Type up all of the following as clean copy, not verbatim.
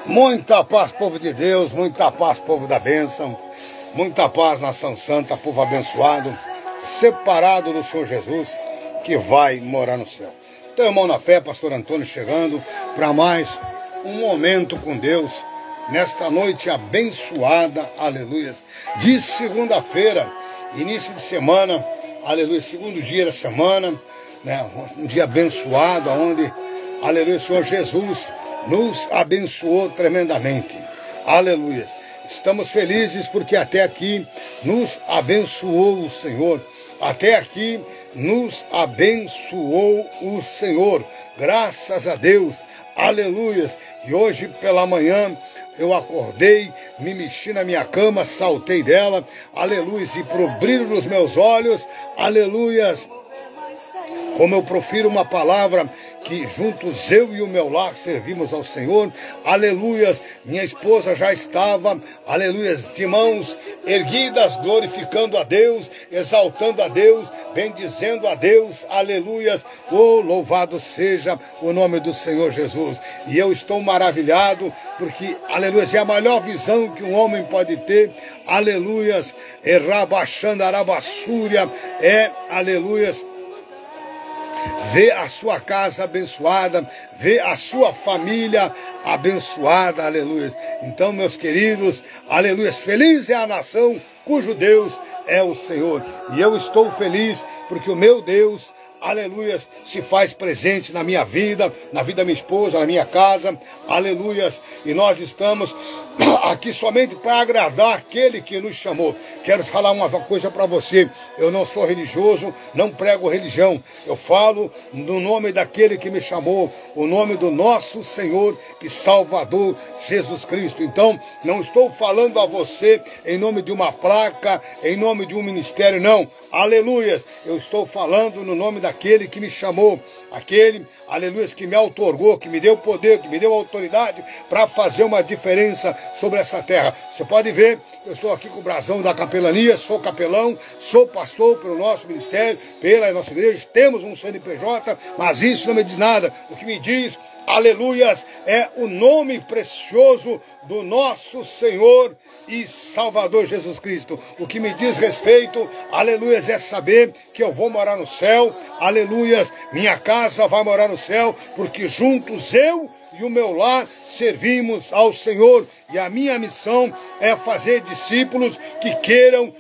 Muita paz, povo de Deus, muita paz, povo da bênção, muita paz, nação santa, povo abençoado, separado do Senhor Jesus, que vai morar no céu. Teu irmão na fé, pastor Antônio, chegando para mais um momento com Deus, nesta noite abençoada, aleluia, de segunda-feira, início de semana, aleluia, segundo dia da semana, né, um dia abençoado, onde, aleluia, o Senhor Jesus nos abençoou tremendamente, aleluia. Estamos felizes porque até aqui nos abençoou o Senhor, até aqui nos abençoou o Senhor, graças a Deus, aleluia. E hoje pela manhã eu acordei, me mexi na minha cama, saltei dela, aleluia, e pro brilho dos meus olhos, aleluia, como eu profiro uma palavra que juntos eu e o meu lar servimos ao Senhor, aleluias, minha esposa já estava, aleluias, de mãos erguidas, glorificando a Deus, exaltando a Deus, bendizendo a Deus, aleluias, oh, louvado seja o nome do Senhor Jesus. E eu estou maravilhado, porque, aleluias, é a melhor visão que um homem pode ter, aleluias, Rabaxanda, Arabassúria, aleluias, vê a sua casa abençoada, vê a sua família abençoada, aleluia. Então, meus queridos, aleluia, feliz é a nação cujo Deus é o Senhor. E eu estou feliz porque o meu Deus, aleluia, se faz presente na minha vida da minha esposa, na minha casa, aleluia. E nós estamos aqui somente para agradar aquele que nos chamou. Quero falar uma coisa para você, eu não sou religioso, não prego religião, eu falo no nome daquele que me chamou, o nome do nosso Senhor e Salvador Jesus Cristo. Então, não estou falando a você em nome de uma placa, em nome de um ministério, não, aleluia, eu estou falando no nome daquele que me chamou, aquele, aleluia, que me outorgou, que me deu poder, que me deu autoridade para fazer uma diferença sobre essa terra. Você pode ver, eu estou aqui com o brasão da capelania, sou capelão, sou pastor pelo nosso ministério, pela nossa igreja, temos um CNPJ, mas isso não me diz nada. O que me diz, aleluias, é o nome precioso do nosso Senhor e Salvador Jesus Cristo. O que me diz respeito, aleluias, é saber que eu vou morar no céu, aleluias, minha casa vai morar no céu, porque juntos eu e o meu lar servimos ao Senhor, e a minha missão é fazer discípulos que queiram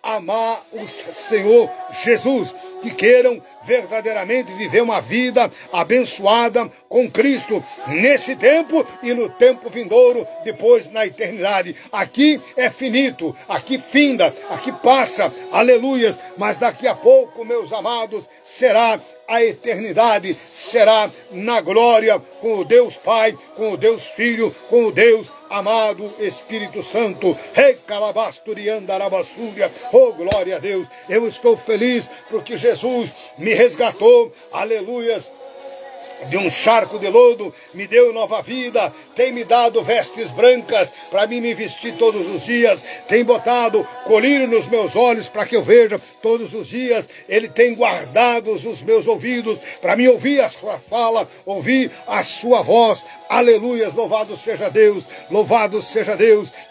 amar o Senhor Jesus, que queiram verdadeiramente viver uma vida abençoada com Cristo, nesse tempo e no tempo vindouro, depois na eternidade. Aqui é finito, aqui finda, aqui passa, aleluias, mas daqui a pouco, meus amados, será a eternidade, será na glória com o Deus Pai, com o Deus Filho, com o Deus amado Espírito Santo. Oh, glória a Deus, eu estou feliz porque Jesus me resgatou, aleluias, de um charco de lodo, me deu nova vida, tem me dado vestes brancas para mim me vestir todos os dias, tem botado colírio nos meus olhos para que eu veja todos os dias, ele tem guardado os meus ouvidos para mim ouvir a sua fala, ouvir a sua voz, aleluias, louvado seja Deus,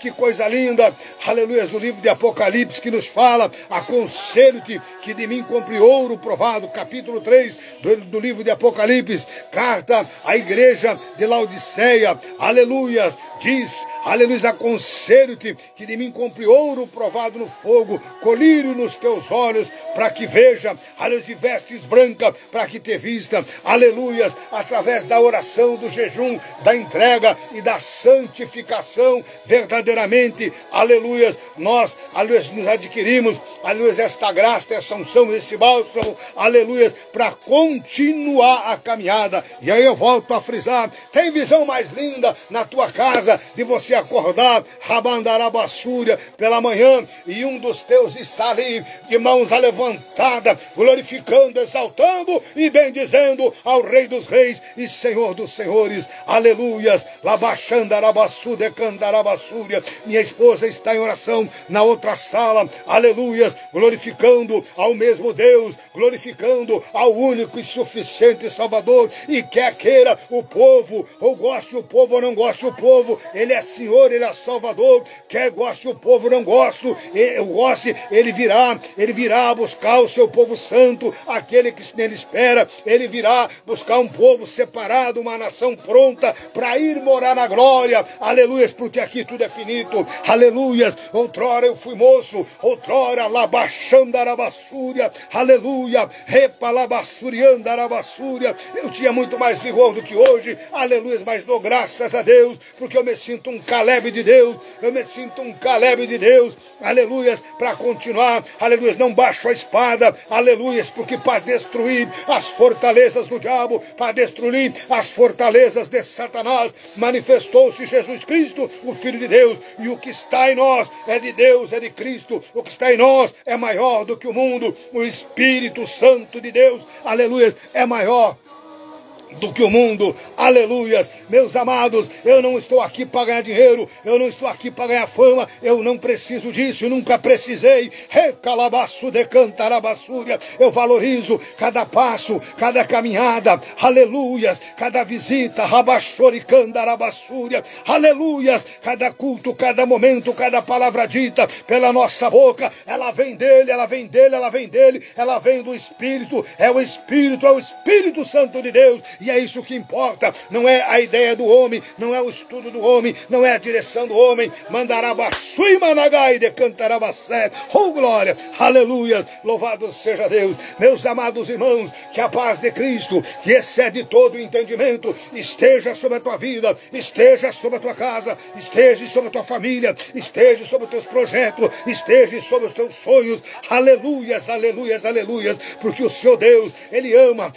que coisa linda, aleluias, no livro de Apocalipse que nos fala, aconselho-te que de mim compre ouro provado, capítulo 3 do livro de Apocalipse, carta à igreja de Laodiceia, aleluias, diz, aleluia, aconselho-te que de mim compre ouro provado no fogo, colírio nos teus olhos, para que veja, aleluia, e vestes brancas, para que te vista, aleluia, através da oração, do jejum, da entrega e da santificação, verdadeiramente, aleluia, nós, aleluia, nos adquirimos, aleluia, esta graça, essa unção, esse bálsamo, aleluia, para continuar a caminhada. E aí eu volto a frisar, tem visão mais linda na tua casa, de você você acordar, rabandarabassúria, pela manhã, e um dos teus está ali, de mãos levantadas, glorificando, exaltando e bendizendo ao Rei dos Reis e Senhor dos Senhores. Aleluias. Labaxandarabassude candarabassúria. Minha esposa está em oração na outra sala. Aleluias. Glorificando ao mesmo Deus, glorificando ao único e suficiente Salvador. E quer queira o povo, ou goste o povo ou não goste o povo, Ele é Senhor, Ele é Salvador. Quer goste o povo ou não goste, Ele virá buscar o seu povo santo, aquele que nele espera. Ele virá buscar um povo separado, uma nação pronta para ir morar na glória. Aleluias, porque aqui tudo é finito. Aleluias. Outrora eu fui moço, outrora labaxandarabassúria. Aleluia. Repalabassuriandarabassúria. Eu tinha muito mais vigor do que hoje. Aleluias, mas dou graças a Deus, porque eu me sinto um Caleb de Deus. Eu me sinto um Caleb de Deus. Aleluias, para continuar. Aleluias, não baixo a espada. Aleluias, porque para destruir as fortalezas do diabo, para destruir as fortalezas de Satanás, manifestou-se Jesus Cristo, o Filho de Deus. E o que está em nós é de Deus, é de Cristo. O que está em nós é maior do que o mundo. O Espírito Santo de Deus, aleluias, é maior do que o mundo. Aleluias. Meus amados, eu não estou aqui para ganhar dinheiro, eu não estou aqui para ganhar fama, eu não preciso disso, nunca precisei. Recalabaço de cantarabassúria. Eu valorizo cada passo, cada caminhada. Aleluias. Cada visita, rabachoricandarabassúria. Aleluias. Cada culto, cada momento, cada palavra dita pela nossa boca, ela vem dele, ela vem dele, ela vem dele, ela vem do Espírito. É o Espírito Santo de Deus. E é isso que importa, não é a ideia do homem, não é o estudo do homem, não é a direção do homem. Mandarabassui managai de cantarabacé. Oh glória, aleluia, louvado seja Deus. Meus amados irmãos, que a paz de Cristo, que excede todo o entendimento, esteja sobre a tua vida, esteja sobre a tua casa, esteja sobre a tua família, esteja sobre os teus projetos, esteja sobre os teus sonhos. Aleluias, aleluias, aleluias, porque o Senhor Deus, Ele ama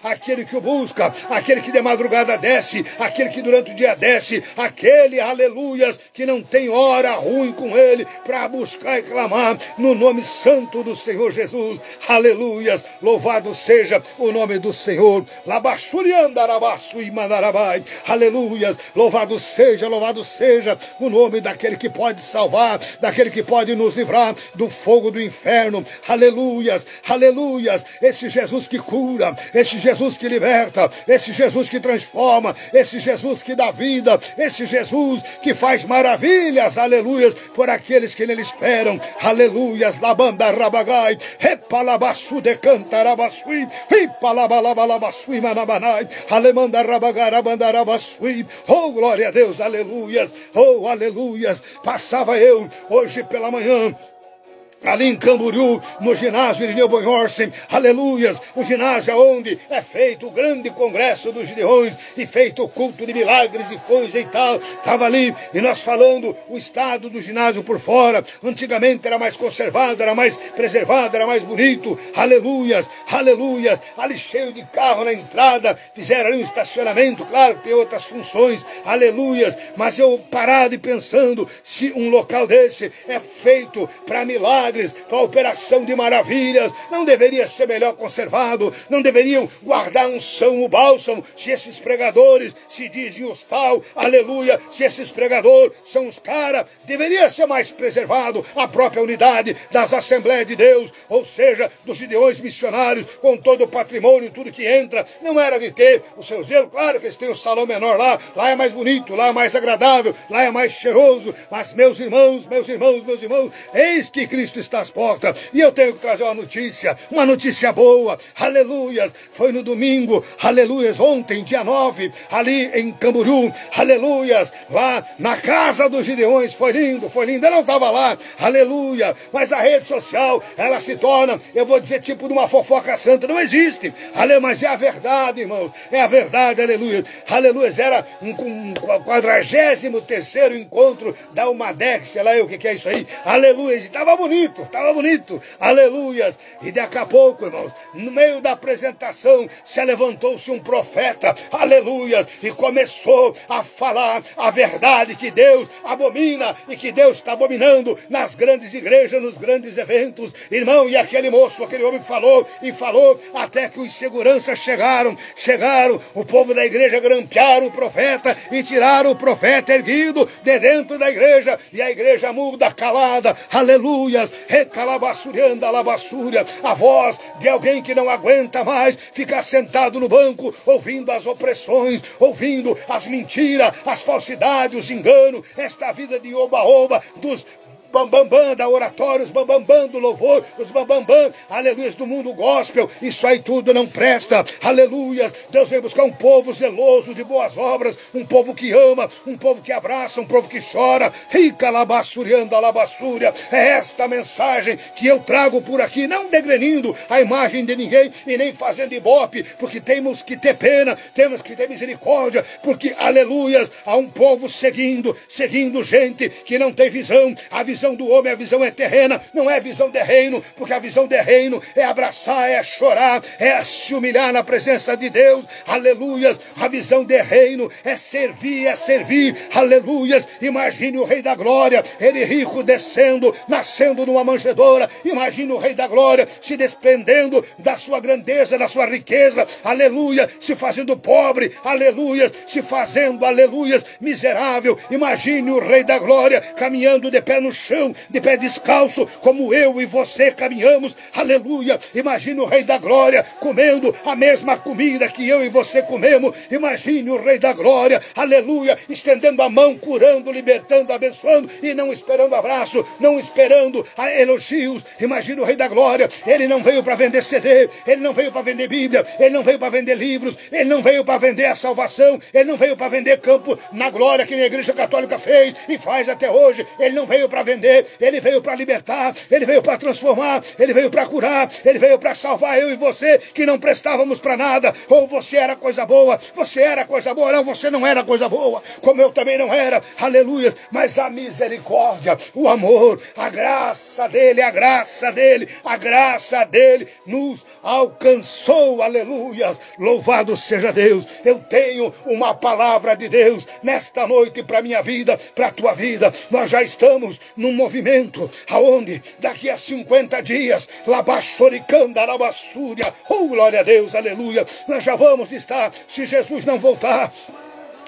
aquele que o busca, aquele que de madrugada desce, aquele que durante o dia desce, aquele, aleluias, que não tem hora ruim com ele para buscar e clamar no nome santo do Senhor Jesus. Aleluias, louvado seja o nome do Senhor. Aleluias, louvado seja o nome daquele que pode salvar, daquele que pode nos livrar do fogo do inferno. Aleluias, aleluias, esse Jesus que cura, esse Jesus que liberta, esse Jesus que transforma, esse Jesus que dá vida, esse Jesus que faz maravilhas, aleluias, por aqueles que nele esperam. Aleluias, labanda rabagai, repalabassu de cantarabassui, ripalabalabalabassui manabanai, alemanda rabagarabandarabassui. Oh, glória a Deus, aleluias, oh, aleluias. Passava eu hoje pela manhã ali em Camboriú, no ginásio Irineu Bonhorsen, aleluias, o ginásio onde é feito o grande congresso dos Gideões e feito o culto de milagres e coisa e tal. Estava ali e nós falando o estado do ginásio por fora. Antigamente era mais conservado, era mais preservado, era mais bonito. Aleluias, aleluias, ali cheio de carro na entrada, fizeram ali um estacionamento, claro que tem outras funções, aleluias, mas eu parado e pensando, se um local desse é feito para milagres, para operação de maravilhas, não deveria ser melhor conservado? Não deveriam guardar a unção, o bálsamo, se esses pregadores se dizem os tal, aleluia, se esses pregadores são os caras, deveria ser mais preservado a própria unidade das Assembleias de Deus, ou seja, dos Gideões missionários, com todo o patrimônio, tudo que entra, não era de ter o seu zelo. Claro que eles têm o salão menor lá é mais bonito, lá é mais agradável, lá é mais cheiroso, mas meus irmãos, eis que Cristo está às portas, e eu tenho que trazer uma notícia boa, aleluias. Foi no domingo, aleluias, ontem, dia 9, ali em Camboriú, aleluias, lá na casa dos Gideões. Foi lindo, eu não estava lá, aleluia, mas a rede social, ela se torna, eu vou dizer, tipo de uma fofoca santa, não existe, aleluia, mas é a verdade, irmãos, é a verdade, aleluia, aleluia. Era um 43º encontro da Umadex, sei lá o que é isso aí, aleluia, estava bonito, bonito, aleluias. E daqui a pouco, irmãos, no meio da apresentação, se levantou-se um profeta, aleluia, e começou a falar a verdade que Deus abomina e que Deus está abominando nas grandes igrejas, nos grandes eventos, irmão. E aquele moço, aquele homem falou e falou, até que os seguranças chegaram, o povo da igreja grampearam o profeta e tiraram o profeta erguido de dentro da igreja, e a igreja muda, calada, aleluias, recalabassurianda, alabassúria, a voz de alguém que não aguenta mais ficar sentado no banco, ouvindo as opressões, ouvindo as mentiras, as falsidades, os enganos, esta vida de oba-oba, dos bambambam da oratória, os bambambam do louvor, os bambambam, aleluias, do mundo gospel. Isso aí tudo não presta, aleluias. Deus vem buscar um povo zeloso de boas obras, um povo que ama, um povo que abraça, um povo que chora. Rica alabassuriando, alabassúria. É esta mensagem que eu trago por aqui, não degrenindo a imagem de ninguém e nem fazendo ibope, porque temos que ter pena, temos que ter misericórdia, porque, aleluias, há um povo seguindo gente que não tem visão. A visão do homem, a visão é terrena, não é visão de reino, porque a visão de reino é abraçar, é chorar, é se humilhar na presença de Deus, aleluias. A visão de reino é servir, aleluias. Imagine o Rei da Glória, ele rico descendo, nascendo numa manjedoura. Imagine o Rei da Glória se desprendendo da sua grandeza, da sua riqueza, aleluia, se fazendo pobre, aleluias, se fazendo, aleluias, miserável. Imagine o Rei da Glória caminhando de pé no chão, de pé descalço, como eu e você caminhamos, aleluia. Imagine o Rei da Glória comendo a mesma comida que eu e você comemos. Imagine o Rei da Glória, aleluia, estendendo a mão, curando, libertando, abençoando, e não esperando abraço, não esperando elogios. Imagine o Rei da Glória, ele não veio para vender CD, ele não veio para vender Bíblia, ele não veio para vender livros, ele não veio para vender a salvação, ele não veio para vender campo na glória que a Igreja Católica fez e faz até hoje. Ele não veio para vender, ele veio para libertar, ele veio para transformar, ele veio para curar, ele veio para salvar eu e você que não prestávamos para nada. Ou você era coisa boa, não, você não era coisa boa, como eu também não era, aleluia. Mas a misericórdia, o amor, a graça dele nos alcançou, aleluia. Louvado seja Deus. Eu tenho uma palavra de Deus nesta noite para minha vida, para a tua vida. Nós já estamos num movimento aonde daqui a 50 dias, labachoricanda, labassúria, oh glória a Deus, aleluia, nós já vamos estar, se Jesus não voltar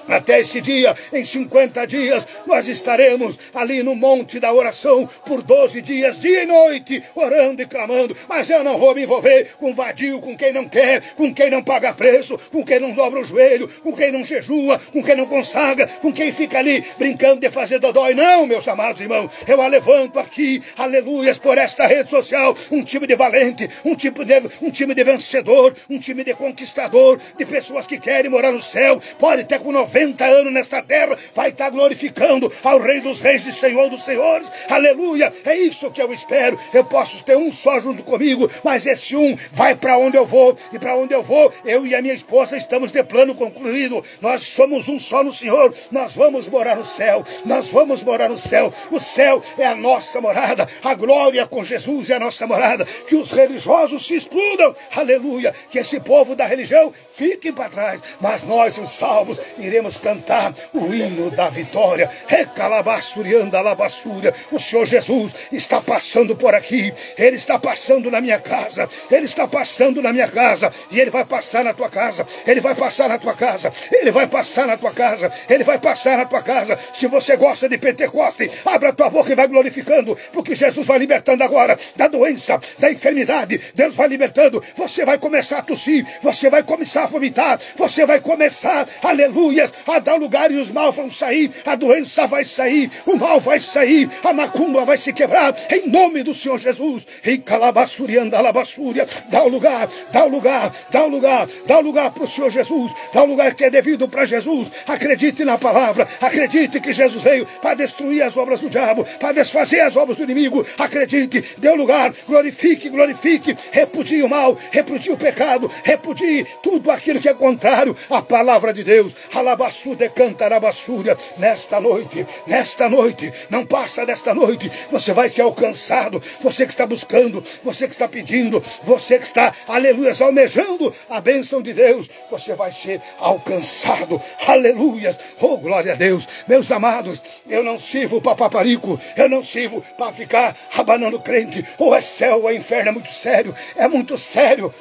até esse dia, em 50 dias, nós estaremos ali no monte da oração por 12 dias, dia e noite, orando e clamando. Mas eu não vou me envolver com vadio, com quem não quer, com quem não paga preço, com quem não dobra o joelho, com quem não jejua, com quem não consagra, com quem fica ali brincando de fazer dodói. Não, meus amados irmãos, eu a levanto aqui, aleluias, por esta rede social, um time de valente, um time de vencedor, um time de conquistador, de pessoas que querem morar no céu. Pode ter com 90 anos nesta terra, vai estar glorificando ao Rei dos Reis e Senhor dos Senhores, aleluia. É isso que eu espero. Eu posso ter um só junto comigo, mas esse um vai para onde eu vou, e para onde eu vou, eu e a minha esposa estamos de plano concluído. Nós somos um só no Senhor, nós vamos morar no céu, nós vamos morar no céu. O céu é a nossa morada, a glória com Jesus é a nossa morada. Que os religiosos se explodam, aleluia, que esse povo da religião fiquem para trás, mas nós, os salvos, iremos cantar o hino da vitória. Recalabassurianda, alabassúria. O Senhor Jesus está passando por aqui, ele está passando na minha casa, ele está passando na minha casa, e ele vai passar na tua casa, ele vai passar na tua casa, ele vai passar na tua casa, ele vai passar na tua casa. Se você gosta de Pentecoste, abra a tua boca e vai glorificando, porque Jesus vai libertando agora da doença, da enfermidade. Deus vai libertando. Você vai começar a tossir, você vai começar a vomitar, você vai começar, aleluia, a dar lugar, e os mal vão sair, a doença vai sair, o mal vai sair, a macumba vai se quebrar, em nome do Senhor Jesus. E calabassurianda, alabassúria, dá o lugar, dá o lugar, dá o lugar, dá o lugar para o Senhor Jesus, dá o lugar que é devido para Jesus. Acredite na palavra, acredite que Jesus veio para destruir as obras do diabo, para desfazer as obras do inimigo. Acredite, dê o lugar, glorifique, glorifique, repudie o mal, repudie o pecado, repudie tudo aquilo que é contrário à palavra de Deus. Alaba Rabassude cantarabassúria. Nesta noite, não passa desta noite, você vai ser alcançado. Você que está buscando, você que está pedindo, você que está, aleluia, almejando a bênção de Deus, você vai ser alcançado. Aleluia. Oh, glória a Deus. Meus amados, eu não sirvo para paparico, eu não sirvo para ficar abanando crente. Ou é céu ou é inferno, é muito sério, é muito sério.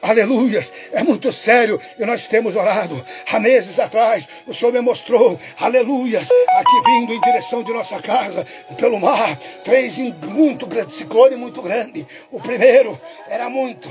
Aleluia, é muito sério e nós temos orado. Há meses atrás, o Senhor me mostrou, aleluia, aqui vindo em direção de nossa casa, pelo mar, 3 muito grandes, ciclone muito grande. O primeiro era muito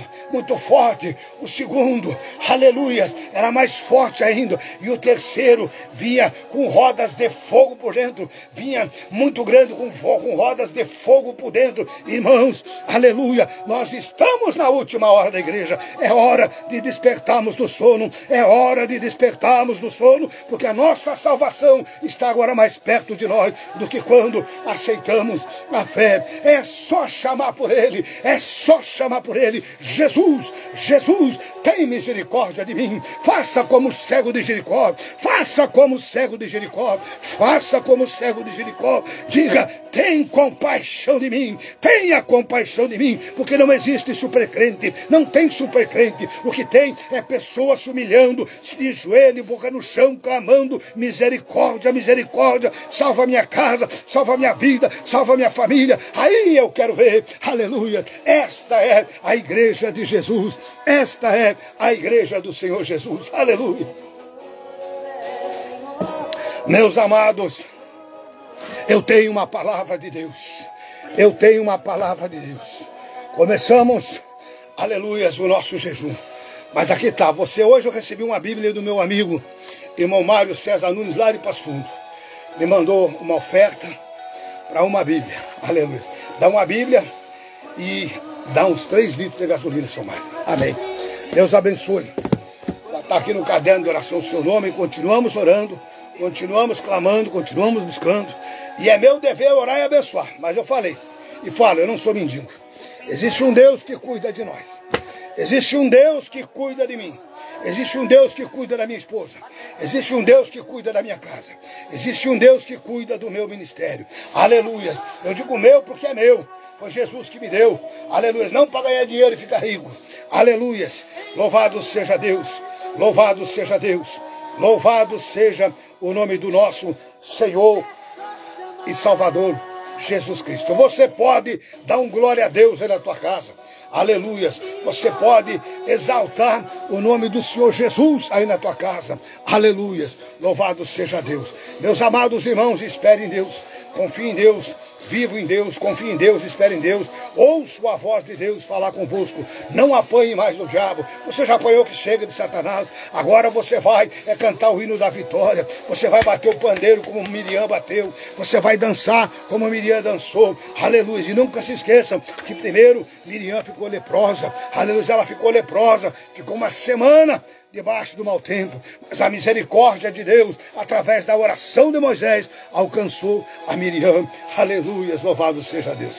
forte, o segundo, aleluia, era mais forte ainda, e o terceiro vinha com rodas de fogo por dentro, vinha muito grande com rodas de fogo por dentro. Irmãos, aleluia, nós estamos na última hora da igreja. É hora de despertarmos do sono, é hora de despertarmos do sono, porque a nossa salvação está agora mais perto de nós do que quando aceitamos a fé. É só chamar por Ele, é só chamar por Ele. Jesus, Jesus, tem misericórdia de mim. Faça como o cego de Jericó, faça como o cego de Jericó, faça como o cego de Jericó. Diga, tem compaixão de mim, tenha compaixão de mim, porque não existe supercrente, não tem supercrente. O que tem é pessoas se humilhando, de joelho, boca no chão, clamando, misericórdia, misericórdia, salva minha casa, salva minha vida, salva minha família. Aí eu quero ver, aleluia, esta é a igreja de Jesus, esta é a igreja do Senhor Jesus, aleluia. Meus amados, eu tenho uma palavra de Deus, eu tenho uma palavra de Deus. Começamos, aleluia, o nosso jejum. Mas aqui está, hoje eu recebi uma Bíblia do meu amigo, irmão Mário César Nunes, lá de Passo Fundo. Me mandou uma oferta para uma Bíblia, aleluia. Dá uma Bíblia e dá uns 3 litros de gasolina, seu Mário. Amém. Deus abençoe. Está aqui no caderno de oração o seu nome, continuamos orando, continuamos clamando, continuamos buscando. E é meu dever orar e abençoar. Mas eu falei, e falo, eu não sou mendigo. Existe um Deus que cuida de nós. Existe um Deus que cuida de mim. Existe um Deus que cuida da minha esposa. Existe um Deus que cuida da minha casa. Existe um Deus que cuida do meu ministério. Aleluia. Eu digo meu porque é meu. Foi Jesus que me deu. Aleluia. Não para ganhar dinheiro e ficar rico. Aleluia. Louvado seja Deus. Louvado seja Deus. Louvado seja o nome do nosso Senhor e Salvador Jesus Cristo. Você pode dar um glória a Deus aí na tua casa. Aleluias. Você pode exaltar o nome do Senhor Jesus aí na tua casa. Aleluias. Louvado seja Deus. Meus amados irmãos, espere em Deus. Confie em Deus, vivo em Deus, confie em Deus, espere em Deus. Ouço a voz de Deus falar convosco. Não apanhe mais do diabo. Você já apanhou que chega de Satanás. Agora você vai cantar o hino da vitória. Você vai bater o pandeiro como Miriam bateu. Você vai dançar como Miriam dançou. Aleluia. E nunca se esqueçam que primeiro Miriam ficou leprosa. Aleluia. Ela ficou leprosa. Ficou uma semana debaixo do mau tempo, mas a misericórdia de Deus, através da oração de Moisés, alcançou a Miriam. Aleluia, louvado seja Deus.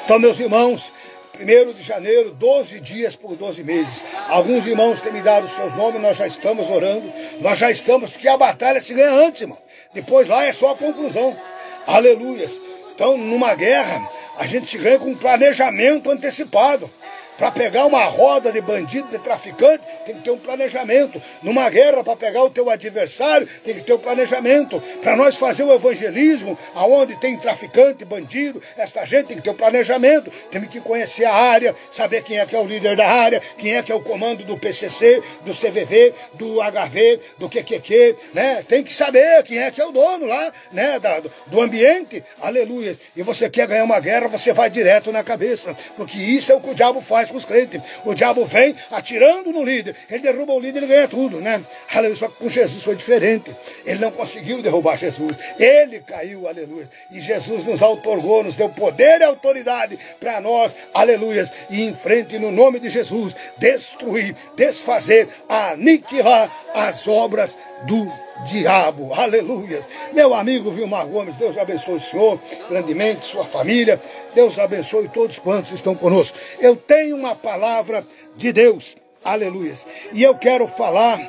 Então, meus irmãos, 1º de janeiro, 12 dias por 12 meses. Alguns irmãos têm me dado os seus nomes, nós já estamos orando, nós já estamos, porque a batalha se ganha antes, irmão. Depois lá é só a conclusão. Aleluia. Então, numa guerra, a gente se ganha com um planejamento antecipado. Para pegar uma roda de bandido, de traficante, tem que ter um planejamento. Numa guerra, para pegar o teu adversário, tem que ter um planejamento. Para nós fazer o evangelismo, aonde tem traficante, bandido, essa gente tem que ter um planejamento. Temos que conhecer a área, saber quem é que é o líder da área, quem é que é o comando do PCC, do CVV, do HV, do QQQ, né? Tem que saber quem é que é o dono lá, né? Do ambiente. Aleluia. E você quer ganhar uma guerra, você vai direto na cabeça. Porque isso é o que o diabo faz com os crentes. O diabo vem atirando no líder, ele derruba o líder, ele ganha tudo, né? Aleluia. Só que com Jesus foi diferente. Ele não conseguiu derrubar Jesus, ele caiu, aleluia. E Jesus nos outorgou, nos deu poder e autoridade para nós, aleluia, e em frente no nome de Jesus, destruir, desfazer, aniquilar as obras do diabo, aleluia. Meu amigo Vilmar Gomes, Deus abençoe o senhor grandemente, sua família, Deus abençoe todos quantos estão conosco. Eu tenho uma palavra de Deus, aleluia, e eu quero falar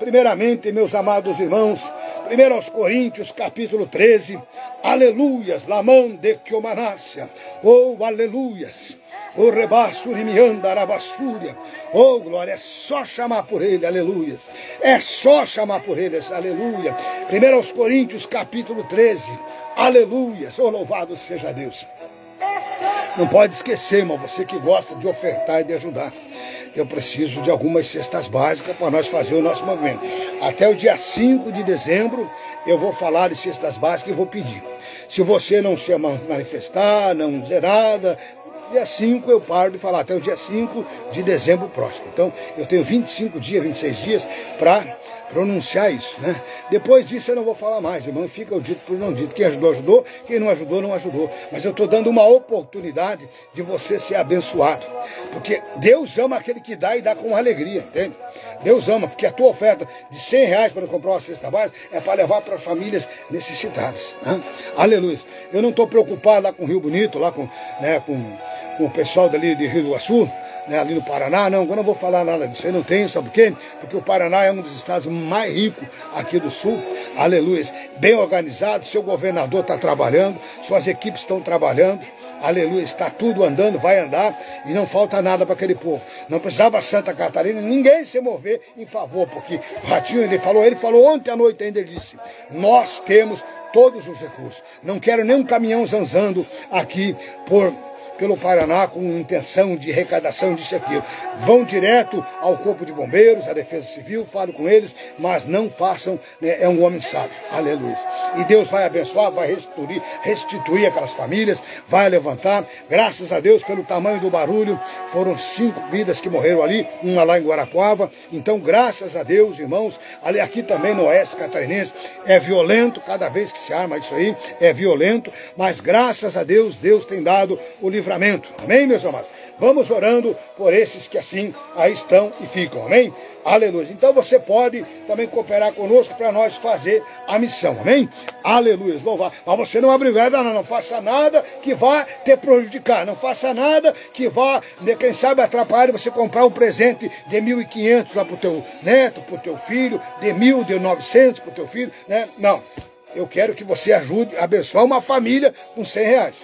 primeiramente, meus amados irmãos, 1 Coríntios, capítulo 13, aleluias, lamão de Quiomanácia, oh, aleluias, o rebaço de mianda arabassúria, oh, glória, é só chamar por ele, aleluias, é só chamar por ele, aleluia. 1 Coríntios, capítulo 13, aleluias, oh, louvado seja Deus. Não pode esquecer, irmão, você que gosta de ofertar e de ajudar. Eu preciso de algumas cestas básicas para nós fazer o nosso movimento. Até o dia 5 de dezembro eu vou falar de cestas básicas e vou pedir. Se você não se manifestar, não dizer nada, dia 5 eu paro de falar, até o dia 5 de dezembro próximo. Então eu tenho 25 dias, 26 dias para pronunciar isso, né? Depois disso eu não vou falar mais, irmão, fica o dito por não dito. Quem ajudou, ajudou, quem não ajudou, não ajudou. Mas eu estou dando uma oportunidade de você ser abençoado. Porque Deus ama aquele que dá e dá com alegria, entende? Deus ama, porque a tua oferta de R$100 para comprar uma cesta básica é para levar para famílias necessitadas, né? Aleluia. Eu não estou preocupado lá com o Rio Bonito, lá com o pessoal dali de Rio do Iguaçu, né, ali no Paraná, não, agora não vou falar nada disso, eu não tenho, sabe por quê? Porque o Paraná é um dos estados mais ricos aqui do sul, aleluia, bem organizado, seu governador está trabalhando, suas equipes estão trabalhando, aleluia, está tudo andando, vai andar, e não falta nada para aquele povo. Não precisava Santa Catarina, ninguém se mover em favor, porque o Ratinho, ele falou ontem à noite ainda, ele disse, nós temos todos os recursos, não quero nem um caminhão zanzando aqui pelo Paraná com intenção de arrecadação disso e aquilo. Vão direto ao Corpo de Bombeiros, à Defesa Civil, falo com eles, mas não façam, né, é um homem sábio, aleluia. E Deus vai abençoar, vai restituir aquelas famílias, vai levantar, graças a Deus, pelo tamanho do barulho, foram 5 vidas que morreram ali, uma lá em Guarapuava, então graças a Deus, irmãos, aqui também no Oeste Catarinense, é violento, cada vez que se arma isso aí, é violento, mas graças a Deus, Deus tem dado o livramento. Amém, meus amados? Vamos orando por esses que assim aí estão e ficam, amém? Aleluia. Então você pode também cooperar conosco para nós fazer a missão, amém? Aleluia. Louvar. Mas você não é obrigado, não faça nada que vá te prejudicar, não faça nada que vá, quem sabe, atrapalhar você comprar um presente de 1.500 lá para o teu neto, para o teu filho, de 1.000, de 900 para o teu filho, né? Não. Eu quero que você ajude a abençoar uma família com R$100.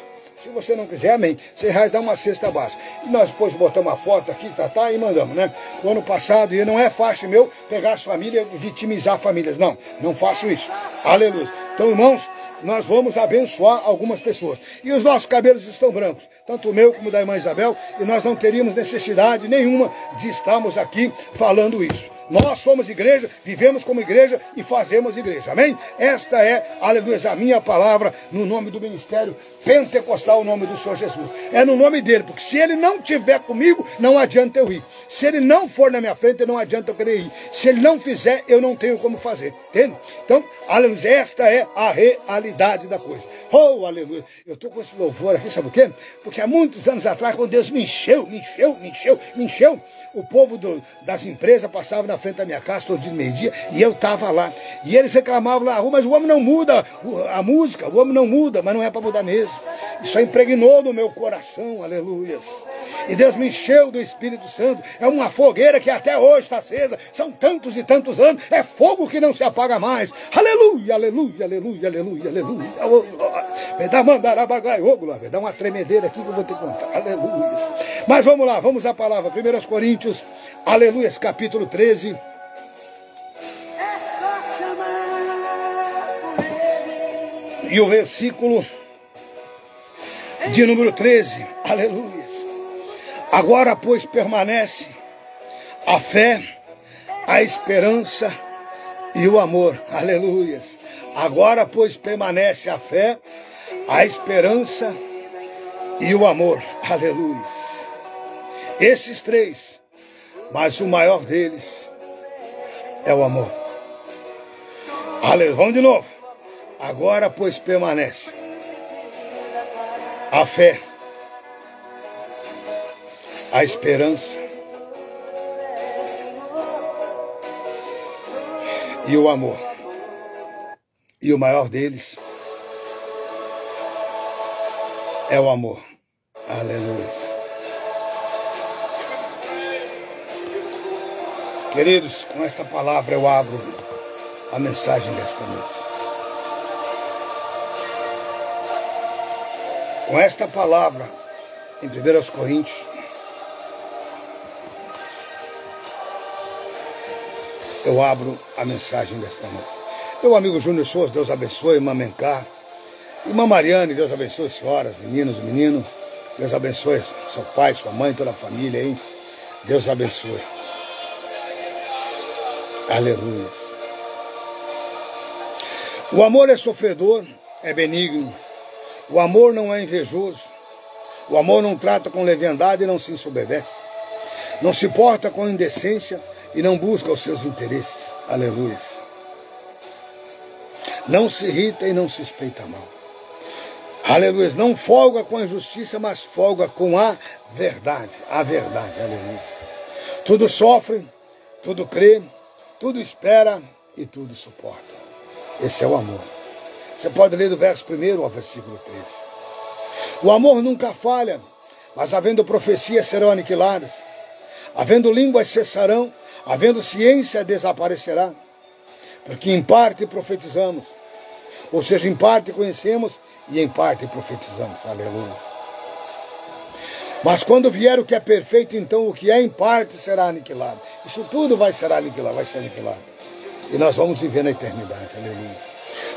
Se você não quiser, amém. R$100 dá uma cesta básica. E nós depois botamos uma foto aqui, e mandamos, né? O ano passado, e não é fácil meu pegar as famílias e vitimizar famílias. Não, não faço isso. Aleluia. Então, irmãos, nós vamos abençoar algumas pessoas. E os nossos cabelos estão brancos, tanto o meu como o da irmã Isabel, e nós não teríamos necessidade nenhuma de estarmos aqui falando isso. Nós somos igreja, vivemos como igreja e fazemos igreja, amém? Esta é, aleluia, a minha palavra no nome do ministério pentecostal, o nome do Senhor Jesus. É no nome dele, porque se ele não estiver comigo, não adianta eu ir. Se ele não for na minha frente, não adianta eu querer ir. Se ele não fizer, eu não tenho como fazer, entende? Então, aleluia, esta é a realidade da coisa. Oh, aleluia. Eu estou com esse louvor aqui, sabe por quê? Porque há muitos anos atrás, quando Deus me encheu, o povo das empresas passava na frente da minha casa todo dia de meio-dia e eu estava lá. E eles reclamavam lá, mas o homem não muda a música, o homem não muda, mas não é para mudar mesmo. Isso impregnou no meu coração, aleluia. E Deus me encheu do Espírito Santo. É uma fogueira que até hoje está acesa. São tantos e tantos anos. É fogo que não se apaga mais. Aleluia, aleluia, aleluia, aleluia, aleluia. Vai dar uma tremedeira aqui que eu vou ter que contar. Aleluia. Mas vamos lá, vamos à palavra. 1 Coríntios, aleluia, capítulo 13. E o versículo de número 13. Aleluia. Agora, pois, permanece a fé, a esperança e o amor. Aleluia. Agora, pois, permanece a fé, a esperança e o amor. Aleluia. Esses 3, mas o maior deles é o amor. Aleluia. Vamos de novo. Agora, pois, permanece a fé, a esperança e o amor. E o maior deles é o amor. Aleluia. Queridos, com esta palavra eu abro a mensagem desta noite. Com esta palavra, em 1 Coríntios, eu abro a mensagem desta noite. Meu amigo Júnior Souza, Deus abençoe, irmã Mencar, irmã Mariane, Deus abençoe as senhoras, meninos, menino, Deus abençoe seu pai, sua mãe, toda a família, hein? Deus abençoe. Aleluia. O amor é sofredor, é benigno. O amor não é invejoso. O amor não trata com leviandade e não se ensoberbece. Não se porta com indecência e não busca os seus interesses. Aleluia. Não se irrita e não suspeita mal. Aleluia. Não folga com a injustiça, mas folga com a verdade. A verdade. Aleluia. Tudo sofre, tudo crê, tudo espera e tudo suporta. Esse é o amor. Você pode ler do verso 1 ao versículo 13. O amor nunca falha, mas havendo profecias serão aniquiladas. Havendo línguas cessarão, havendo ciência desaparecerá. Porque em parte profetizamos. Ou seja, em parte conhecemos e em parte profetizamos. Aleluia. Mas quando vier o que é perfeito, então o que é em parte será aniquilado. Isso tudo vai ser aniquilado, E nós vamos viver na eternidade. Aleluia.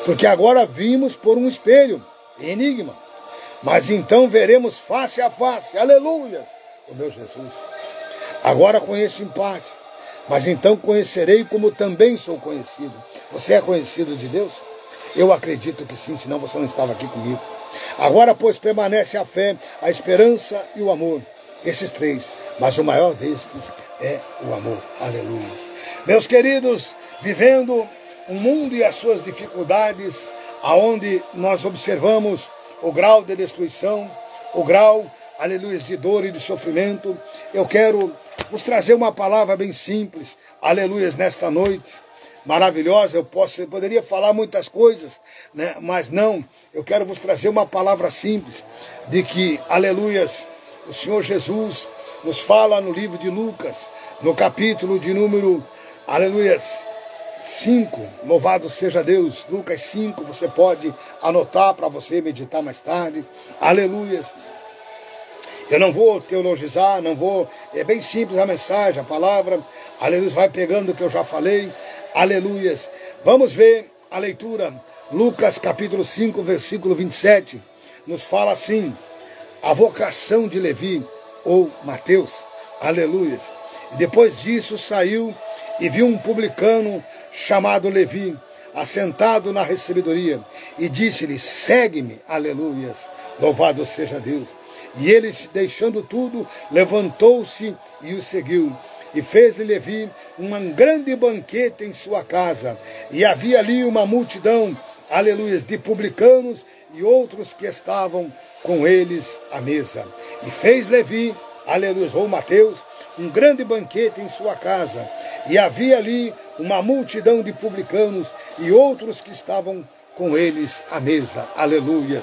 Porque agora vimos por um espelho, enigma. Mas então veremos face a face. Aleluia. O meu Jesus. Agora conheço em parte. Mas então conhecerei como também sou conhecido. Você é conhecido de Deus? Eu acredito que sim, senão você não estava aqui comigo. Agora, pois, permanece a fé, a esperança e o amor. Esses três. Mas o maior destes é o amor. Aleluia. Meus queridos, vivendo o mundo e as suas dificuldades, aonde nós observamos o grau de destruição, o grau, aleluia, de dor e de sofrimento, eu quero vos trazer uma palavra bem simples, aleluia, nesta noite maravilhosa. Eu poderia falar muitas coisas, né? Mas não, eu quero vos trazer uma palavra simples, de que, aleluias, o Senhor Jesus nos fala no livro de Lucas, no capítulo de número, aleluias, 5, louvado seja Deus, Lucas 5, você pode anotar para você meditar mais tarde, aleluias. Eu não vou teologizar, é bem simples a mensagem, a palavra, aleluia, vai pegando o que eu já falei, aleluias. Vamos ver a leitura, Lucas capítulo 5, versículo 27, nos fala assim, a vocação de Levi, ou Mateus, aleluias. E depois disso saiu e viu um publicano chamado Levi, assentado na recebedoria, e disse-lhe, segue-me, aleluias, louvado seja Deus. E ele, deixando tudo, levantou-se e o seguiu. E fez-lhe Levi um grande banquete em sua casa. E havia ali uma multidão, aleluia, de publicanos e outros que estavam com eles à mesa. E fez Levi, aleluia, ou Mateus, um grande banquete em sua casa. E havia ali uma multidão de publicanos e outros que estavam com eles à mesa. Aleluia.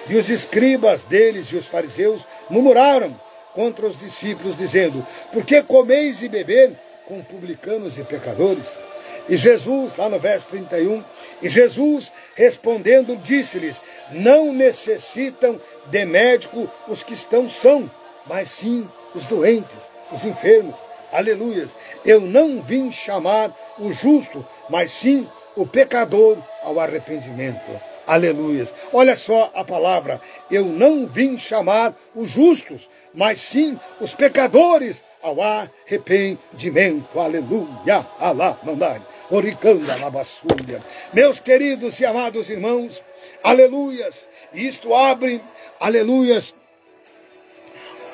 E os escribas deles e os fariseus murmuraram contra os discípulos, dizendo, por que comeis e beber com publicanos e pecadores? E Jesus, lá no verso 31, e Jesus respondendo disse-lhes, não necessitam de médico os que estão são, mas sim os doentes, os enfermos. Aleluias. Eu não vim chamar o justo, mas sim o pecador ao arrependimento. Aleluias. Olha só a palavra. Eu não vim chamar os justos, mas sim os pecadores ao arrependimento. Aleluia. Alá, mandai. Oricanda, labassúria. Meus queridos e amados irmãos, aleluias. Isto abre, aleluias,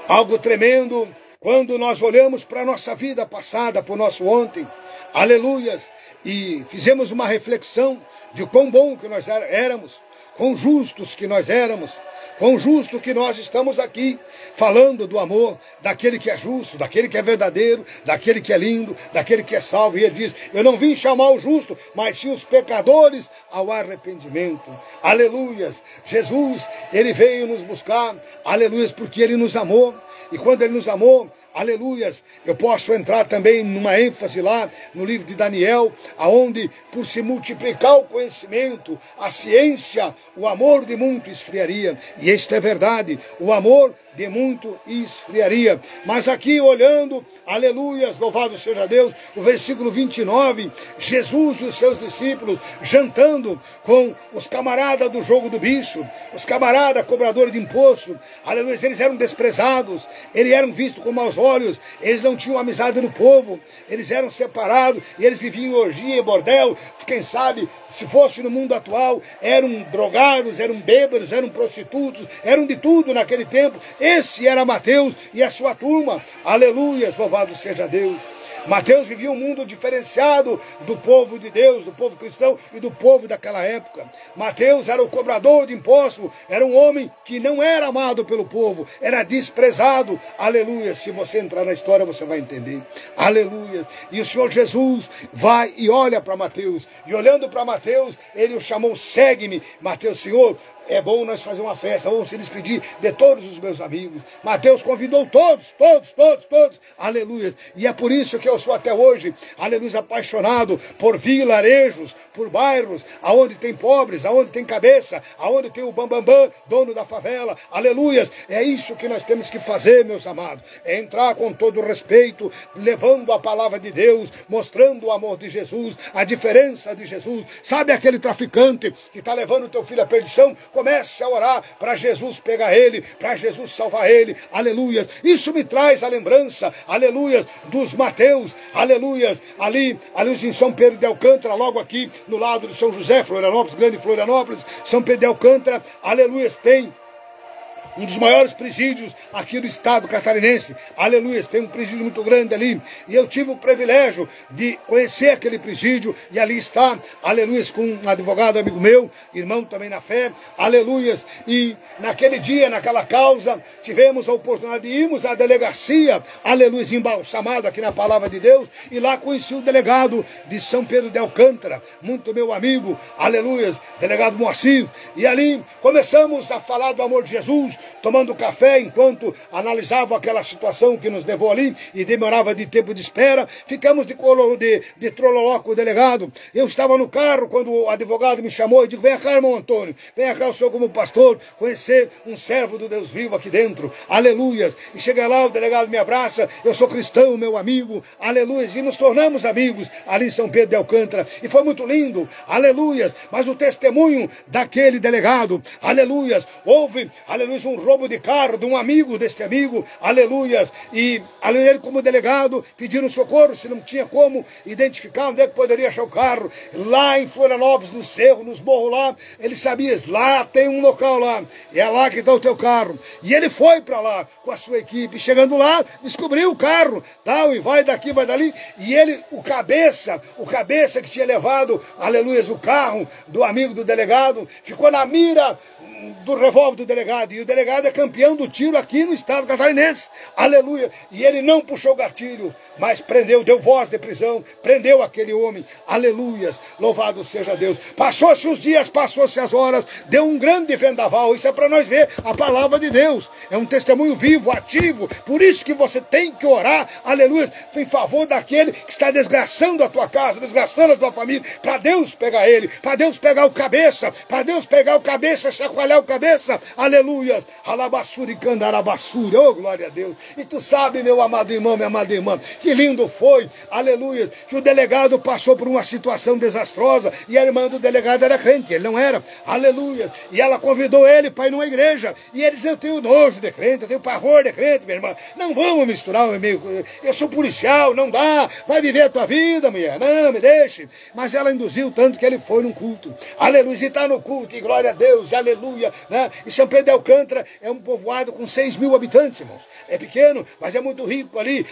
algo tremendo quando nós olhamos para a nossa vida passada, para o nosso ontem. Aleluias. E fizemos uma reflexão de quão bom que nós éramos, quão justos que nós éramos, quão justo que nós estamos aqui, falando do amor daquele que é justo, daquele que é verdadeiro, daquele que é lindo, daquele que é salvo. E ele diz, eu não vim chamar o justo, mas sim os pecadores ao arrependimento. Aleluias. Jesus, ele veio nos buscar, aleluias, porque ele nos amou. E quando ele nos amou, aleluias, eu posso entrar também numa ênfase lá no livro de Daniel, aonde por se multiplicar o conhecimento, a ciência, o amor de muito esfriaria. E isto é verdade, o amor de muito esfriaria. Mas aqui olhando, aleluias, louvado seja Deus, o versículo 29, Jesus e os seus discípulos jantando com os camaradas do jogo do bicho, os camaradas cobradores de imposto, aleluia, eles eram desprezados, eles eram vistos com maus olhos, eles não tinham amizade no povo, eles eram separados, e eles viviam em orgia, em bordel, quem sabe, se fosse no mundo atual, eram drogados, eram bêbados, eram prostitutos, eram de tudo naquele tempo. Esse era Mateus e a sua turma, aleluias, louvado seja Deus. Mateus vivia um mundo diferenciado do povo de Deus, do povo cristão e do povo daquela época. Mateus era o cobrador de impostos, era um homem que não era amado pelo povo, era desprezado. Aleluia, se você entrar na história você vai entender. Aleluia. E o Senhor Jesus vai e olha para Mateus, e olhando para Mateus, ele o chamou, segue-me. Mateus, Senhor, é bom nós fazer uma festa, vamos se despedir de todos os meus amigos. Mateus convidou todos, aleluia. E é por isso que eu sou até hoje, aleluia, apaixonado por vilarejos, por bairros, aonde tem pobres, aonde tem cabeça, aonde tem o bambambam, dono da favela, aleluia. É isso que nós temos que fazer, meus amados, é entrar com todo respeito, levando a palavra de Deus, mostrando o amor de Jesus, a diferença de Jesus. Sabe aquele traficante que está levando o teu filho à perdição? Comece a orar para Jesus pegar ele, para Jesus salvar ele, aleluia. Isso me traz a lembrança, aleluia, dos Mateus, aleluia, ali em São Pedro de Alcântara, logo aqui no lado de São José, Florianópolis, Grande Florianópolis, São Pedro de Alcântara, aleluia, tem um dos maiores presídios aqui do estado catarinense, aleluia, tem um presídio muito grande ali, e eu tive o privilégio de conhecer aquele presídio, e ali está, aleluia, com um advogado amigo meu, irmão também na fé, aleluia, e naquele dia, naquela causa, tivemos a oportunidade de irmos à delegacia, aleluia, embalsamado aqui na palavra de Deus, e lá conheci o delegado de São Pedro de Alcântara, muito meu amigo, aleluia, delegado Moacir, e ali começamos a falar do amor de Jesus, tomando café enquanto analisava aquela situação que nos levou ali e demorava de tempo de espera. Ficamos de trololó com o delegado. Eu estava no carro quando o advogado me chamou e disse: vem cá, irmão Antônio, vem cá, o senhor como pastor, conhecer um servo do Deus vivo aqui dentro, aleluia. E chega lá, o delegado me abraça, eu sou cristão, meu amigo, aleluia, e nos tornamos amigos ali em São Pedro de Alcântara, e foi muito lindo, aleluia. Mas o testemunho daquele delegado, aleluia, houve, aleluia, um roubo de carro de um amigo deste amigo, aleluia, e ele como delegado pediram socorro, se não tinha como identificar onde é que poderia achar o carro, lá em Florianópolis, no cerro, nos morros lá, ele sabia, lá tem um local lá, é lá que está o teu carro, e ele foi para lá com a sua equipe, chegando lá, descobriu o carro, tal, e vai daqui, vai dali, e ele, o cabeça que tinha levado, aleluia, o carro do amigo do delegado, ficou na mira do revólver do delegado, e o delegado é campeão do tiro aqui no estado catarinense, aleluia, e ele não puxou o gatilho, mas prendeu, deu voz de prisão, prendeu aquele homem, aleluias, louvado seja Deus. Passou-se os dias, passou-se as horas, deu um grande vendaval, isso é para nós ver a palavra de Deus, é um testemunho vivo, ativo, por isso que você tem que orar, aleluia, em favor daquele que está desgraçando a tua casa, desgraçando a tua família, para Deus pegar ele, para Deus pegar o cabeça, para Deus pegar o cabeça, chacoalhar o cabeça, aleluia, alabassura e candarabassura, oh glória a Deus. E tu sabe, meu amado irmão, minha amada irmã, que lindo foi, aleluia, que o delegado passou por uma situação desastrosa, e a irmã do delegado era crente, ele não era, aleluia, e ela convidou ele para ir numa igreja, e ele disse: eu tenho nojo de crente, eu tenho pavor de crente, minha irmã, não vamos misturar o meio, eu sou policial, não dá, vai viver a tua vida, mulher, não, me deixe. Mas ela induziu tanto que ele foi num culto, aleluia, e está no culto, e glória a Deus, aleluia, né? E São Pedro de Alcântara é um povoado com 6.000 habitantes, irmãos, é pequeno, mas é muito rico ali,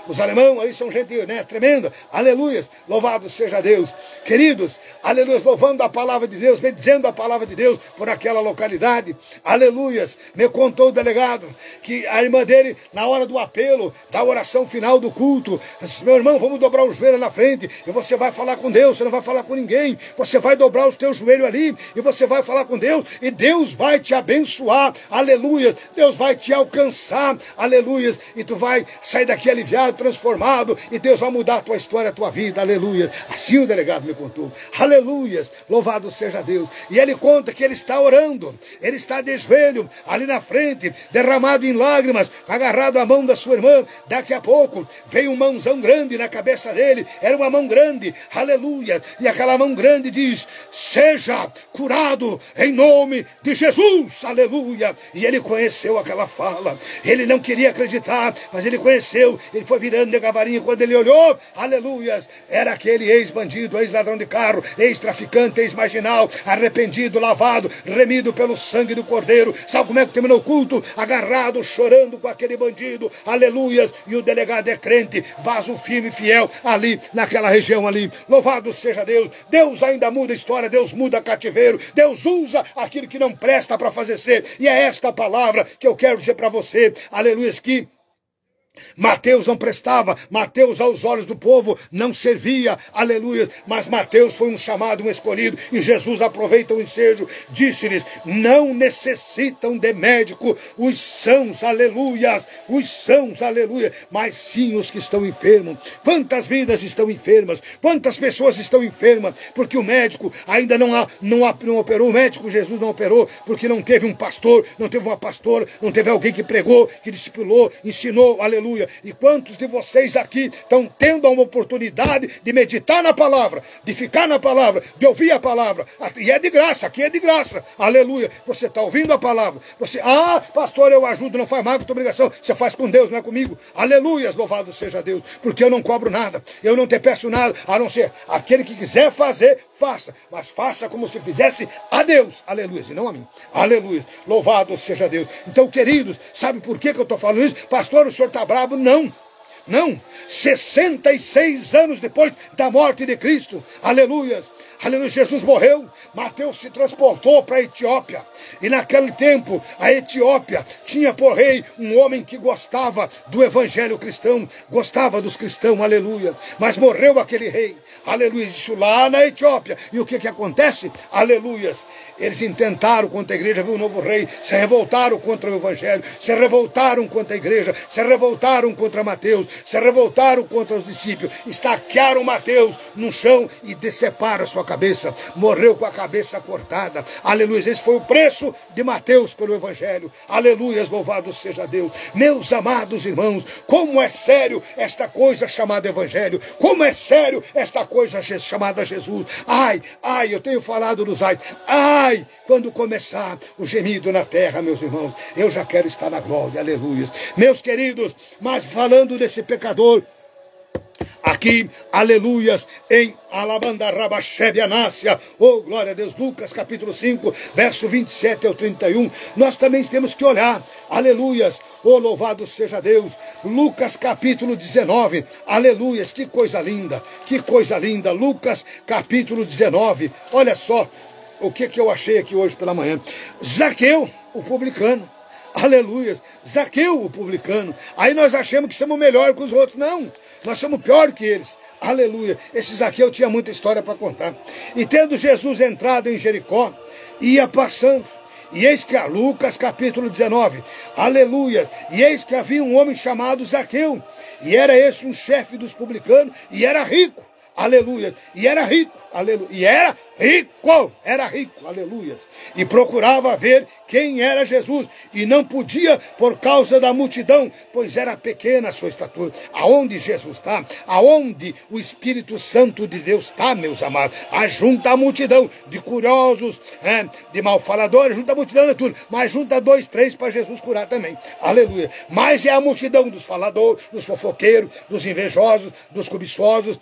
os alemães ali são gente, né, tremenda, aleluia, louvado seja Deus, queridos, aleluia, louvando a palavra de Deus, bendizendo a palavra de Deus por aquela localidade, aleluia. Me contou o delegado que a irmã dele, na hora do apelo, da oração final do culto, disse: meu irmão, vamos dobrar os joelhos na frente, e você vai falar com Deus, você não vai falar com ninguém, você vai dobrar os teus joelhos ali, e você vai falar com Deus, e Deus vai te abençoar, aleluia, Deus vai te alcançar, aleluia, e tu vai sair daqui aliviado, transformado, e Deus vai mudar a tua história, a tua vida, aleluia. Assim o delegado me contou, aleluia, louvado seja Deus. E ele conta que ele está orando, ele está de joelho, ali na frente, derramado em lágrimas, agarrado à mão da sua irmã. Daqui a pouco veio uma mãozão grande na cabeça dele, era uma mão grande, aleluia, e aquela mão grande diz: seja curado em nome de Jesus, aleluia. E ele conheceu aquela fala, ele não queria acreditar, mas ele conheceu, ele foi virando de gavarinho, quando ele olhou, aleluia, era aquele ex-bandido, ex-ladrão de carro, ex-traficante, ex-marginal, arrependido, lavado, remido pelo sangue do Cordeiro. Sabe como é que terminou o culto? Agarrado, chorando com aquele bandido, aleluia, e o delegado é crente, vaso firme e fiel, ali, naquela região ali, louvado seja Deus. Deus ainda muda a história, Deus muda cativeiro, Deus usa aquilo que não presta para fazer ser, e é esta palavra que eu quero dizer para você, aleluia, que Mateus não prestava, Mateus aos olhos do povo não servia, aleluia, mas Mateus foi um chamado, um escolhido, e Jesus aproveita o ensejo, disse-lhes: não necessitam de médico os sãos, aleluia, mas sim os que estão enfermos. Quantas vidas estão enfermas, quantas pessoas estão enfermas, porque o médico ainda não operou, o médico Jesus não operou, porque não teve um pastor, não teve uma pastora, não teve alguém que pregou, que discipulou, ensinou, aleluia. E quantos de vocês aqui estão tendo uma oportunidade de meditar na palavra, de ficar na palavra, de ouvir a palavra, e é de graça, aqui é de graça, aleluia. Você está ouvindo a palavra, você, pastor, eu ajudo, não faz mal, com tua obrigação, você faz com Deus, não é comigo, aleluia, louvado seja Deus, porque eu não cobro nada, eu não te peço nada, a não ser aquele que quiser fazer, faça, mas faça como se fizesse a Deus, aleluia, e não a mim, aleluia, louvado seja Deus. Então, queridos, sabe por que eu estou falando isso? Pastor, o senhor está bravo? Não, 66 anos depois da morte de Cristo, aleluia, Jesus morreu, Mateus se transportou para a Etiópia, e naquele tempo a Etiópia tinha por rei um homem que gostava do evangelho cristão, gostava dos cristãos, aleluia, mas morreu aquele rei, aleluia, isso lá na Etiópia, e o que acontece? Aleluia, eles intentaram contra a igreja, viu o novo rei, se revoltaram contra o evangelho, se revoltaram contra a igreja, se revoltaram contra Mateus, se revoltaram contra os discípulos, estaquearam Mateus no chão e deceparam a sua cabeça, morreu com a cabeça cortada, aleluia. Esse foi o preço de Mateus pelo evangelho, aleluia, louvado seja Deus. Meus amados irmãos, como é sério esta coisa chamada evangelho, como é sério esta coisa chamada Jesus. Ai, eu tenho falado nos ai, quando começar o gemido na terra, meus irmãos, eu já quero estar na glória, aleluia. Meus queridos, mas falando desse pecador, aqui, aleluias, em Alabanda Rabachebe Anácia, oh glória a Deus, Lucas capítulo 5, verso 27 ao 31, nós também temos que olhar, aleluias, oh louvado seja Deus, Lucas capítulo 19, aleluias, que coisa linda, Lucas capítulo 19, olha só, o que eu achei aqui hoje pela manhã, Zaqueu, o publicano, aleluia, Zaqueu, o publicano, aí nós achamos que somos melhor que os outros, não, nós somos pior que eles, aleluia, esse Zaqueu tinha muita história para contar, e tendo Jesus entrado em Jericó, ia passando, e eis que Lucas capítulo 19, aleluia, e eis que havia um homem chamado Zaqueu, e era esse um chefe dos publicanos, e era rico, aleluia, e era rico, aleluia, e procurava ver quem era Jesus, e não podia por causa da multidão, pois era pequena a sua estatura. Aonde Jesus está, aonde o Espírito Santo de Deus está, meus amados, ajunta a multidão de curiosos, de malfaladores, junta a multidão de tudo, mas junta 2, 3 para Jesus curar também, aleluia. Mas é a multidão dos faladores, dos fofoqueiros, dos invejosos, dos cobiçosos,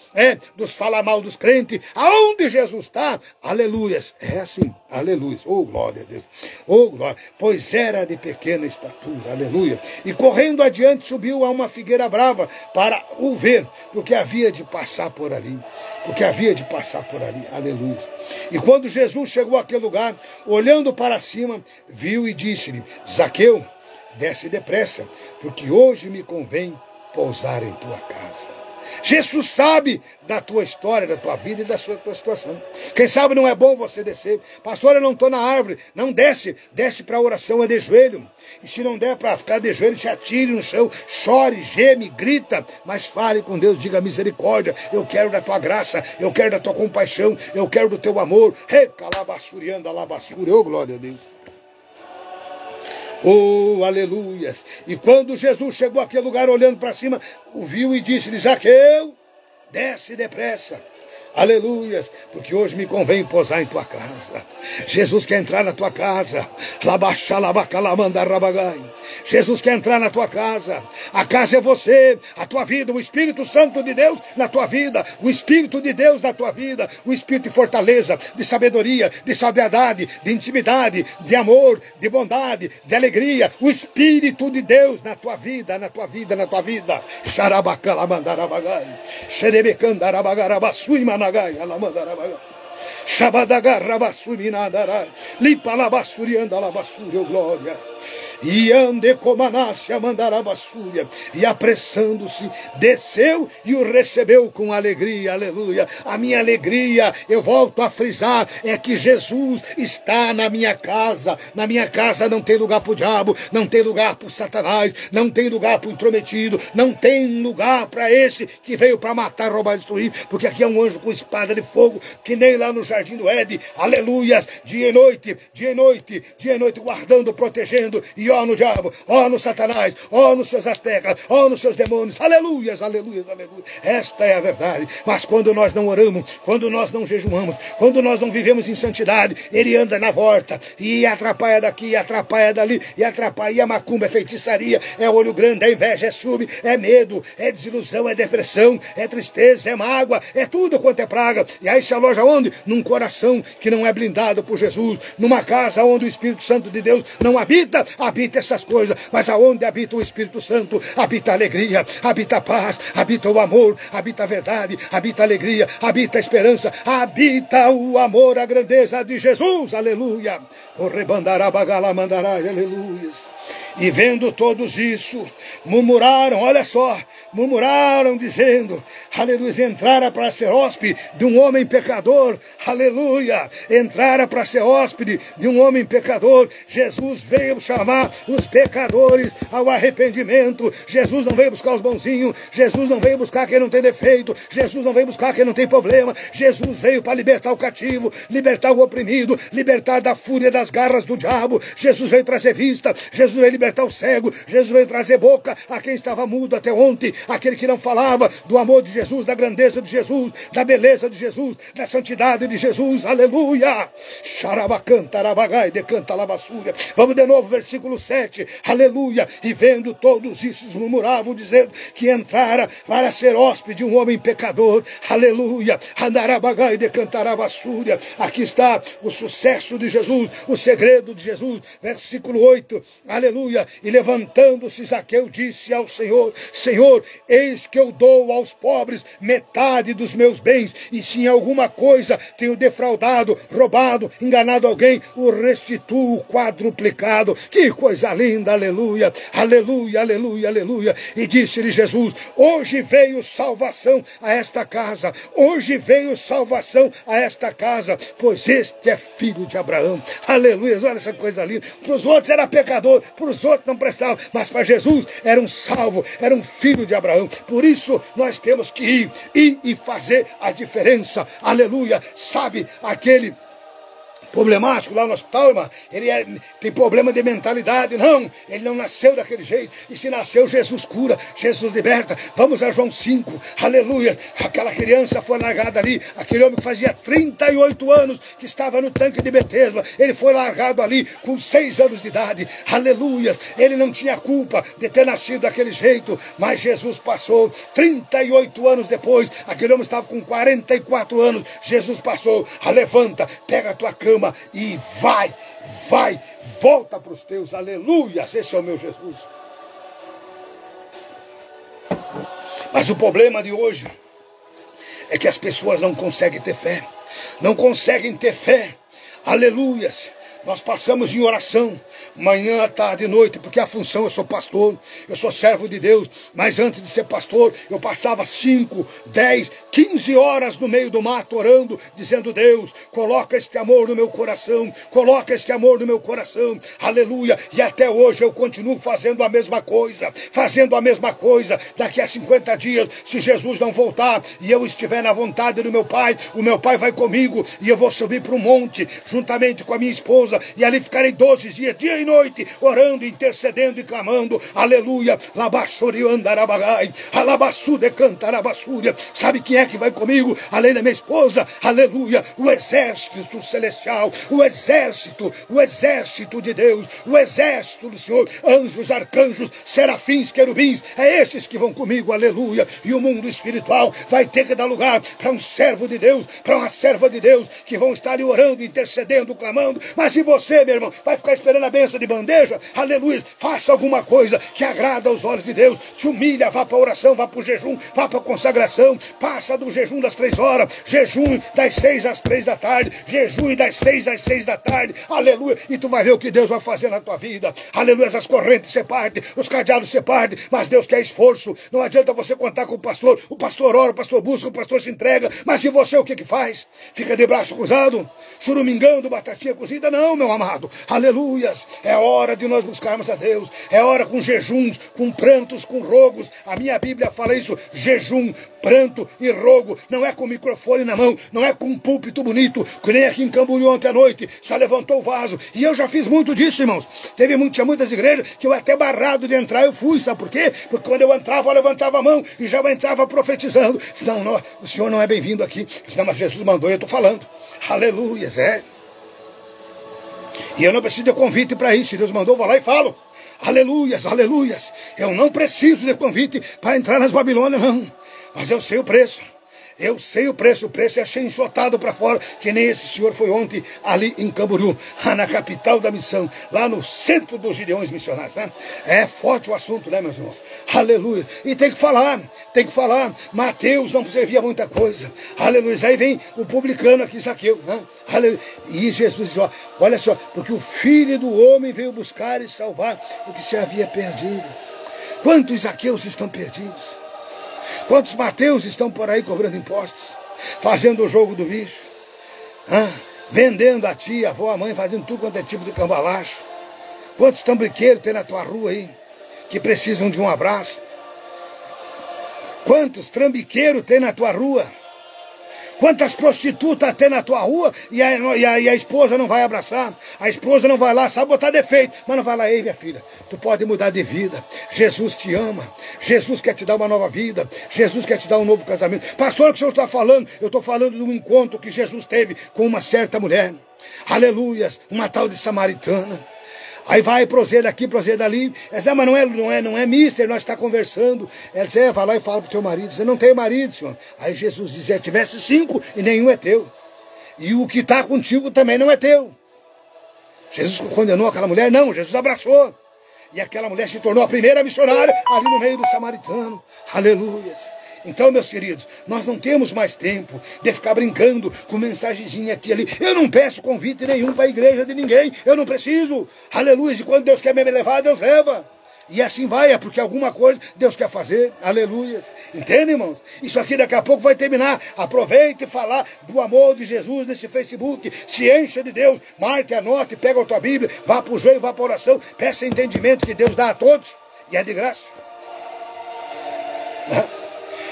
dos fala mal dos crentes, aonde Jesus está, aleluia, é assim, aleluia, oh glória a Deus, oh glória, pois era de pequena estatura, aleluia, e correndo adiante subiu a uma figueira brava para o ver, porque havia de passar por ali, aleluia. E quando Jesus chegou àquele lugar, olhando para cima, viu e disse-lhe: Zaqueu, desce depressa, porque hoje me convém pousar em tua casa. Jesus sabe da tua história, da tua vida e da tua situação. Quem sabe não é bom você descer. Pastor, eu não estou na árvore. Não desce. Desce para a oração, é de joelho. E se não der para ficar de joelho, se atire no chão, chore, geme, grita. Mas fale com Deus, diga misericórdia. Eu quero da tua graça, eu quero da tua compaixão, eu quero do teu amor. Recalabassurianda, alabassuri, oh glória a Deus. Oh, aleluias. E quando Jesus chegou àquele lugar olhando para cima, o viu e disse-lhe, Zaqueu, desce depressa. Aleluias, porque hoje me convém posar em tua casa. Jesus quer entrar na tua casa. Jesus quer entrar na tua casa. A casa é você, a tua vida, o Espírito Santo de Deus na tua vida, o Espírito de Deus na tua vida, o Espírito de fortaleza, de sabedoria, de sabiedade, de intimidade, de amor, de bondade, de alegria, o Espírito de Deus na tua vida, na tua vida, na tua vida. Xarabacalamandarabagay, xerebecandarabagarabasui managai, alamandarabagay. Shabadagarabasuminadarai, lipalabasturiandalabassuri, oh glória. E ande comanácia mandarabassúria, e apressando-se, desceu e o recebeu com alegria, aleluia. A minha alegria, eu volto a frisar, é que Jesus está na minha casa. Na minha casa não tem lugar para o diabo, não tem lugar para o Satanás, não tem lugar para o intrometido, não tem lugar para esse que veio para matar, roubar e destruir, porque aqui é um anjo com espada de fogo, que nem lá no jardim do Éden, aleluias, dia e noite, dia e noite, dia e noite, guardando, protegendo, e ó no diabo, ó no Satanás, ó nos seus astecas, ó nos seus demônios, aleluias, aleluias, aleluia. Esta é a verdade. Mas quando nós não oramos, quando nós não jejuamos, quando nós não vivemos em santidade, ele anda na volta e atrapalha daqui, e atrapalha dali, e atrapalha, a macumba, é feitiçaria, é olho grande, é inveja, é ciúme, é medo, é desilusão, é depressão, é tristeza, é mágoa, é tudo quanto é praga. E aí se aloja onde? Num coração que não é blindado por Jesus, numa casa onde o Espírito Santo de Deus não habita, habita essas coisas, mas aonde habita o Espírito Santo, habita a alegria, habita a paz, habita o amor, habita a verdade, habita a alegria, habita a esperança, habita o amor, a grandeza de Jesus, aleluia. O rebandarabagalamandarai, aleluia. E vendo todos isso, murmuraram, olha só, murmuraram dizendo, aleluia, entrara para ser hóspede de um homem pecador, aleluia, entrara para ser hóspede de um homem pecador. Jesus veio chamar os pecadores ao arrependimento. Jesus não veio buscar os bonzinhos, Jesus não veio buscar quem não tem defeito, Jesus não veio buscar quem não tem problema. Jesus veio para libertar o cativo, libertar o oprimido, libertar da fúria das garras do diabo. Jesus veio trazer vista, Jesus veio libertar o cego, Jesus veio trazer boca a quem estava mudo até ontem, aquele que não falava do amor de Jesus, da grandeza de Jesus, da beleza de Jesus, da santidade de Jesus, aleluia. Xarabacantarabagai, decanta labassúria. Vamos de novo, versículo 7, aleluia. E vendo todos isso, murmuravam, dizendo que entrara para ser hóspede de um homem pecador, aleluia. Andarabagai, decantarabassúria. Aqui está o sucesso de Jesus, o segredo de Jesus, versículo 8, aleluia. E levantando-se Zaqueu disse ao Senhor, Senhor, eis que eu dou aos pobres metade dos meus bens, e se em alguma coisa tenho defraudado, roubado, enganado alguém, o restituo quadruplicado. Que coisa linda, aleluia, aleluia, aleluia, aleluia. E disse-lhe Jesus, hoje veio salvação a esta casa, hoje veio salvação a esta casa, pois este é filho de Abraão, aleluia. Olha essa coisa linda. Para os outros era pecador, para os outros não prestava, mas para Jesus era um salvo, era um filho de Abraão. Por isso nós temos que ir e fazer a diferença, aleluia. Sabe aquele problemático lá no hospital, irmão, ele tem problema de mentalidade, não, ele não nasceu daquele jeito, e se nasceu, Jesus cura, Jesus liberta. Vamos a João 5, aleluia. Aquela criança foi largada ali, aquele homem que fazia 38 anos, que estava no tanque de Betesda, ele foi largado ali com 6 anos de idade, aleluia. Ele não tinha culpa de ter nascido daquele jeito, mas Jesus passou 38 anos depois, aquele homem estava com 44 anos, Jesus passou, levanta, pega a tua cama e vai, volta para os teus, aleluia. Esse é o meu Jesus. Mas o problema de hoje é que as pessoas não conseguem ter fé, não conseguem ter fé, aleluias, Nós passamos em oração, manhã, tarde e noite, porque a função, eu sou pastor, eu sou servo de Deus, mas antes de ser pastor, eu passava 5, 10, 15 horas no meio do mato orando, dizendo: Deus, coloca este amor no meu coração, coloca este amor no meu coração, aleluia, e até hoje eu continuo fazendo a mesma coisa, daqui a 50 dias, se Jesus não voltar, e eu estiver na vontade do meu Pai, o meu Pai vai comigo, e eu vou subir para um monte, juntamente com a minha esposa, e ali ficarei 12 dias, dia e noite, orando, intercedendo e clamando, aleluia, labaxori andarabagai, alabassude cantarabassúria. Sabe quem é que vai comigo, além da minha esposa? Aleluia, o exército celestial, o exército de Deus, o exército do Senhor, anjos, arcanjos, serafins, querubins, é esses que vão comigo, aleluia, e o mundo espiritual vai ter que dar lugar para um servo de Deus, para uma serva de Deus, que vão estar ali orando, intercedendo, clamando. Mas se você, meu irmão, vai ficar esperando a bênção de bandeja, aleluia, faça alguma coisa que agrada aos olhos de Deus, te humilha, vá para a oração, vá para o jejum, vá para a consagração, passa do jejum das 3 horas, jejum das 6 às 3 da tarde, jejum das 6 às 6 da tarde, aleluia, e tu vai ver o que Deus vai fazer na tua vida, aleluia, as correntes se partem, os cadeados se partem, mas Deus quer esforço, não adianta você contar com o pastor ora, o pastor busca, o pastor se entrega, mas se você o que faz? Fica de braço cruzado, churumingando, batatinha cozida? Não, meu amado, aleluias, é hora de nós buscarmos a Deus, é hora com jejuns, com prantos, com rogos, a minha Bíblia fala isso, jejum, pranto e rogo, não é com microfone na mão, não é com um púlpito bonito, que nem aqui em Camboriú ontem à noite, só levantou o vaso, e eu já fiz muito disso, irmãos, tinha muitas igrejas que eu até barrado de entrar, eu fui, sabe por quê? Porque quando eu entrava, eu levantava a mão, e já eu entrava profetizando, não, o senhor não é bem-vindo aqui, não, mas Jesus mandou, eu estou falando, aleluias, e eu não preciso de convite para isso, se Deus mandou, eu vou lá e falo, aleluias, aleluias, eu não preciso de convite para entrar nas Babilônias, não, mas eu sei o preço, o preço é ser enxotado para fora, que nem esse senhor foi ontem ali em Camboriú, na capital da missão, lá no centro dos Gideões missionários, né? É forte o assunto, né, meus irmãos? Aleluia, e tem que falar, Mateus não servia muita coisa, aleluia, aí vem o publicano aqui, Zaqueu, né? Aleluia. E Jesus diz, olha só, porque o Filho do Homem veio buscar e salvar o que se havia perdido. Quantos Zaqueus estão perdidos? Quantos Mateus estão por aí cobrando impostos, fazendo o jogo do bicho, vendendo a tia, a avó, a mãe, fazendo tudo quanto é tipo de cambalacho? Quantos tambriqueiros tem na tua rua aí, que precisam de um abraço? Quantos trambiqueiros tem na tua rua? Quantas prostitutas tem na tua rua e a esposa não vai abraçar? A esposa não vai lá, sabe botar defeito, mas não vai lá: ei, minha filha, tu pode mudar de vida. Jesus te ama. Jesus quer te dar uma nova vida. Jesus quer te dar um novo casamento. Pastor, o que o senhor está falando? Eu estou falando de um encontro que Jesus teve com uma certa mulher. Aleluias, uma tal de samaritana. Aí vai, proseda aqui, proseda ali. Ela diz, mas não é mister, nós está conversando. Ela diz, vai lá e fala para o teu marido. Você não tem marido, senhor. Aí Jesus diz, tivesse 5 e nenhum é teu. E o que está contigo também não é teu. Jesus condenou aquela mulher? Não, Jesus abraçou. E aquela mulher se tornou a primeira missionária ali no meio do samaritano. Aleluia. Então, meus queridos, nós não temos mais tempo de ficar brincando com mensagenzinha aqui e ali. Eu não peço convite nenhum para a igreja de ninguém. Eu não preciso. Aleluia. E quando Deus quer me levar, Deus leva. E assim vai, é porque alguma coisa Deus quer fazer. Aleluia. Entende, irmãos? Isso aqui daqui a pouco vai terminar. Aproveite e falar do amor de Jesus nesse Facebook. Se encha de Deus. Marque, anote, pega a tua Bíblia. Vá para o joio, vá para a oração. Peça entendimento que Deus dá a todos. E é de graça.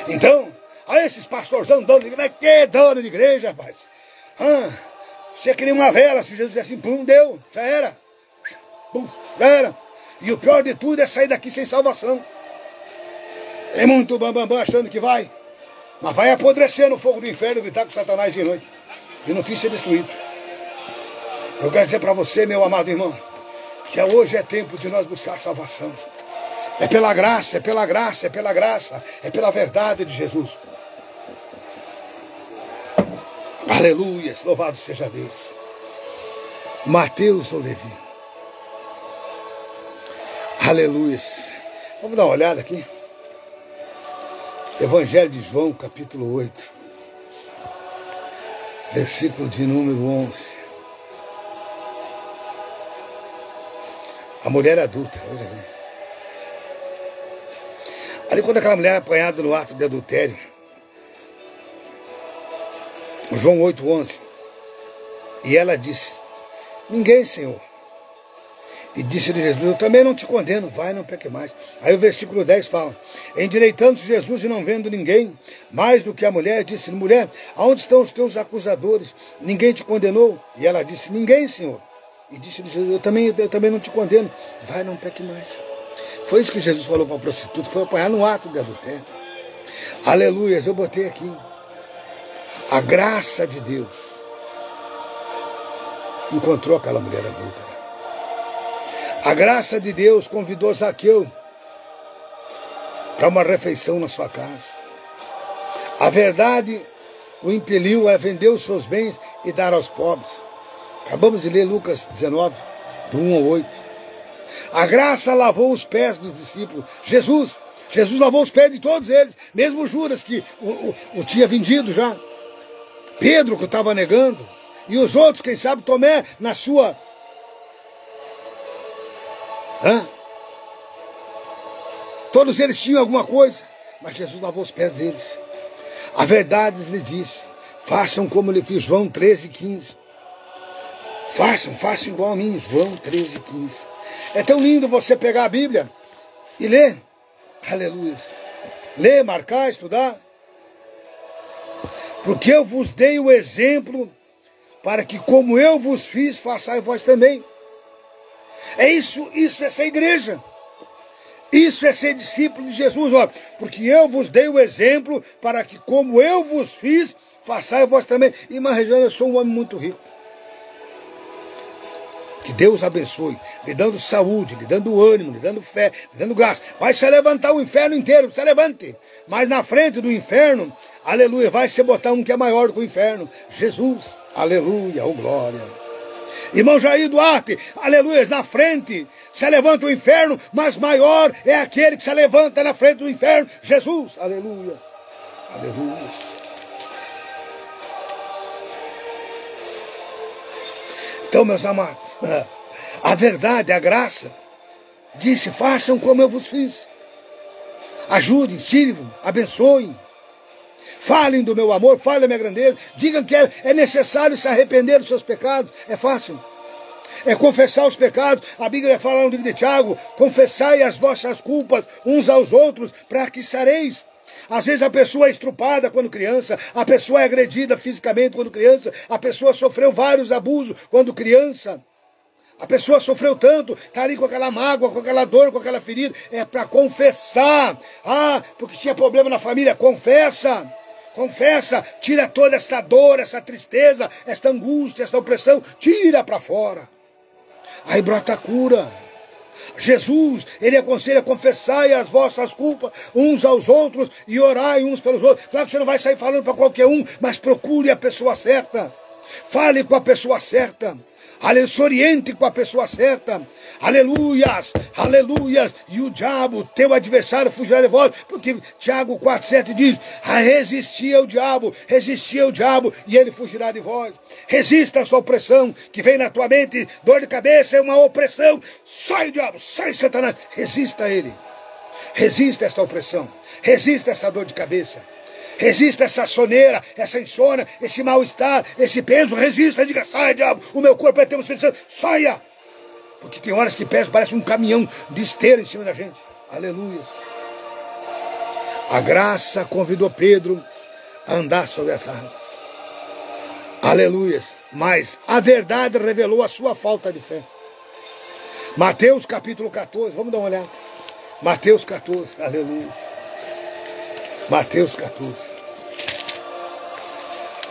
Então, a esses pastorzão, dono de igreja, mas que dono de igreja, rapaz? Você queria uma vela, se Jesus dissesse assim, pum, deu, já era. Pum, já era. E o pior de tudo é sair daqui sem salvação. É muito bambambam achando que vai. Mas vai apodrecer no fogo do inferno e gritar com Satanás de noite. E no fim ser destruído. Eu quero dizer para você, meu amado irmão, que hoje é tempo de nós buscar a salvação. É pela graça, é pela graça, é pela graça, é pela verdade de Jesus. Aleluia, louvado seja Deus. Mateus ou Levi? Aleluia. Vamos dar uma olhada aqui. Evangelho de João, capítulo 8. Versículo de número 11. A mulher adulta. Ali quando aquela mulher é apanhada no ato de adultério, João 8:11, e ela disse, ninguém, Senhor. E disse-lhe Jesus, eu também não te condeno, vai, não peque mais. Aí o versículo 10 fala, endireitando-se Jesus e não vendo ninguém, mais do que a mulher, disse-lhe, mulher, aonde estão os teus acusadores? Ninguém te condenou? E ela disse, ninguém, Senhor. E disse-lhe Jesus, eu também não te condeno, vai, não peque mais. Foi isso que Jesus falou para a prostituta, que foi apanhar no ato de adultério. Aleluias, eu botei aqui. A graça de Deus encontrou aquela mulher adúltera. A graça de Deus convidou Zaqueu para uma refeição na sua casa. A verdade o impeliu a vender os seus bens e dar aos pobres. Acabamos de ler Lucas 19, do 1 ao 8. A graça lavou os pés dos discípulos. Jesus lavou os pés de todos eles, mesmo Judas, que o tinha vendido já. Pedro, que estava negando. E os outros, quem sabe, Tomé, na sua... Todos eles tinham alguma coisa, mas Jesus lavou os pés deles. A verdade lhe disse, façam como lhe fiz, João 13:15. Façam igual a mim, João 13:15. É tão lindo você pegar a Bíblia e ler. Aleluia. Ler, marcar, estudar. Porque eu vos dei o exemplo para que como eu vos fiz, façais vós também. É isso é ser igreja. Isso é ser discípulo de Jesus. Ó, porque eu vos dei o exemplo para que como eu vos fiz, façais vós também. Irmã Regiane, eu sou um homem muito rico. Que Deus abençoe, lhe dando saúde, lhe dando ânimo, lhe dando fé, lhe dando graça. Vai se levantar o inferno inteiro, se levante. Mas na frente do inferno, aleluia, vai se botar um que é maior do que o inferno. Jesus, aleluia, oh glória. Irmão Jair Duarte, aleluia, na frente se levanta o inferno, mas maior é aquele que se levanta na frente do inferno. Jesus, aleluia, aleluia. Então, meus amados, a verdade, a graça, disse, façam como eu vos fiz. Ajudem, sirvam, abençoem. Falem do meu amor, falem da minha grandeza. Digam que é necessário se arrepender dos seus pecados. É fácil. É confessar os pecados. A Bíblia fala no livro de Tiago, confessai as vossas culpas uns aos outros, para que sareis. Às vezes a pessoa é estrupada quando criança, a pessoa é agredida fisicamente quando criança, a pessoa sofreu vários abusos quando criança. A pessoa sofreu tanto, está ali com aquela mágoa, com aquela dor, com aquela ferida. É para confessar. Porque tinha problema na família. Confessa. Confessa. Tira toda essa dor, essa tristeza, essa angústia, essa opressão. Tira para fora. Aí brota a cura. Jesus, ele aconselha, confessai as vossas culpas uns aos outros e orai uns pelos outros. Claro que você não vai sair falando para qualquer um, mas procure a pessoa certa. Fale com a pessoa certa. Aleluia, se oriente com a pessoa certa. Aleluias, aleluias. E o diabo, teu adversário, fugirá de vós. Porque Tiago 4,7 diz, resistia ao diabo, e ele fugirá de vós. Resista a essa opressão que vem na tua mente. Dor de cabeça é uma opressão. Sai, diabo, sai, Satanás. Resista a ele. Resista a essa opressão. Resista a essa dor de cabeça. Resista essa soneira, essa insônia, esse mal-estar, esse peso. Resista, diga, saia, diabo, o meu corpo é teu Espírito Santo, saia. Porque tem horas que peso, parece um caminhão de esteira em cima da gente. Aleluia. A graça convidou Pedro a andar sobre as águas. Aleluia. Mas a verdade revelou a sua falta de fé. Mateus capítulo 14, vamos dar uma olhada. Mateus 14, aleluia. Mateus 14.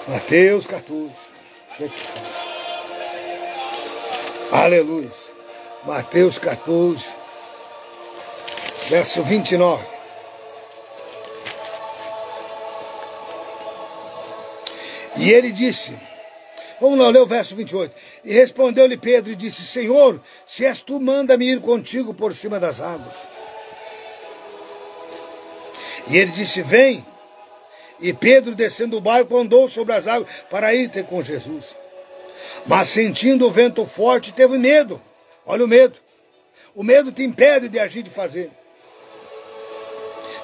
Mateus 14. Aleluia. Mateus 14, verso 29. E ele disse, vamos lá ler o verso 28. E respondeu-lhe Pedro e disse, Senhor, se és tu, manda-me ir contigo por cima das águas. E ele disse, vem. E Pedro, descendo do barco, andou sobre as águas para ir ter com Jesus. Mas sentindo o vento forte, teve medo. Olha o medo. O medo te impede de agir, de fazer.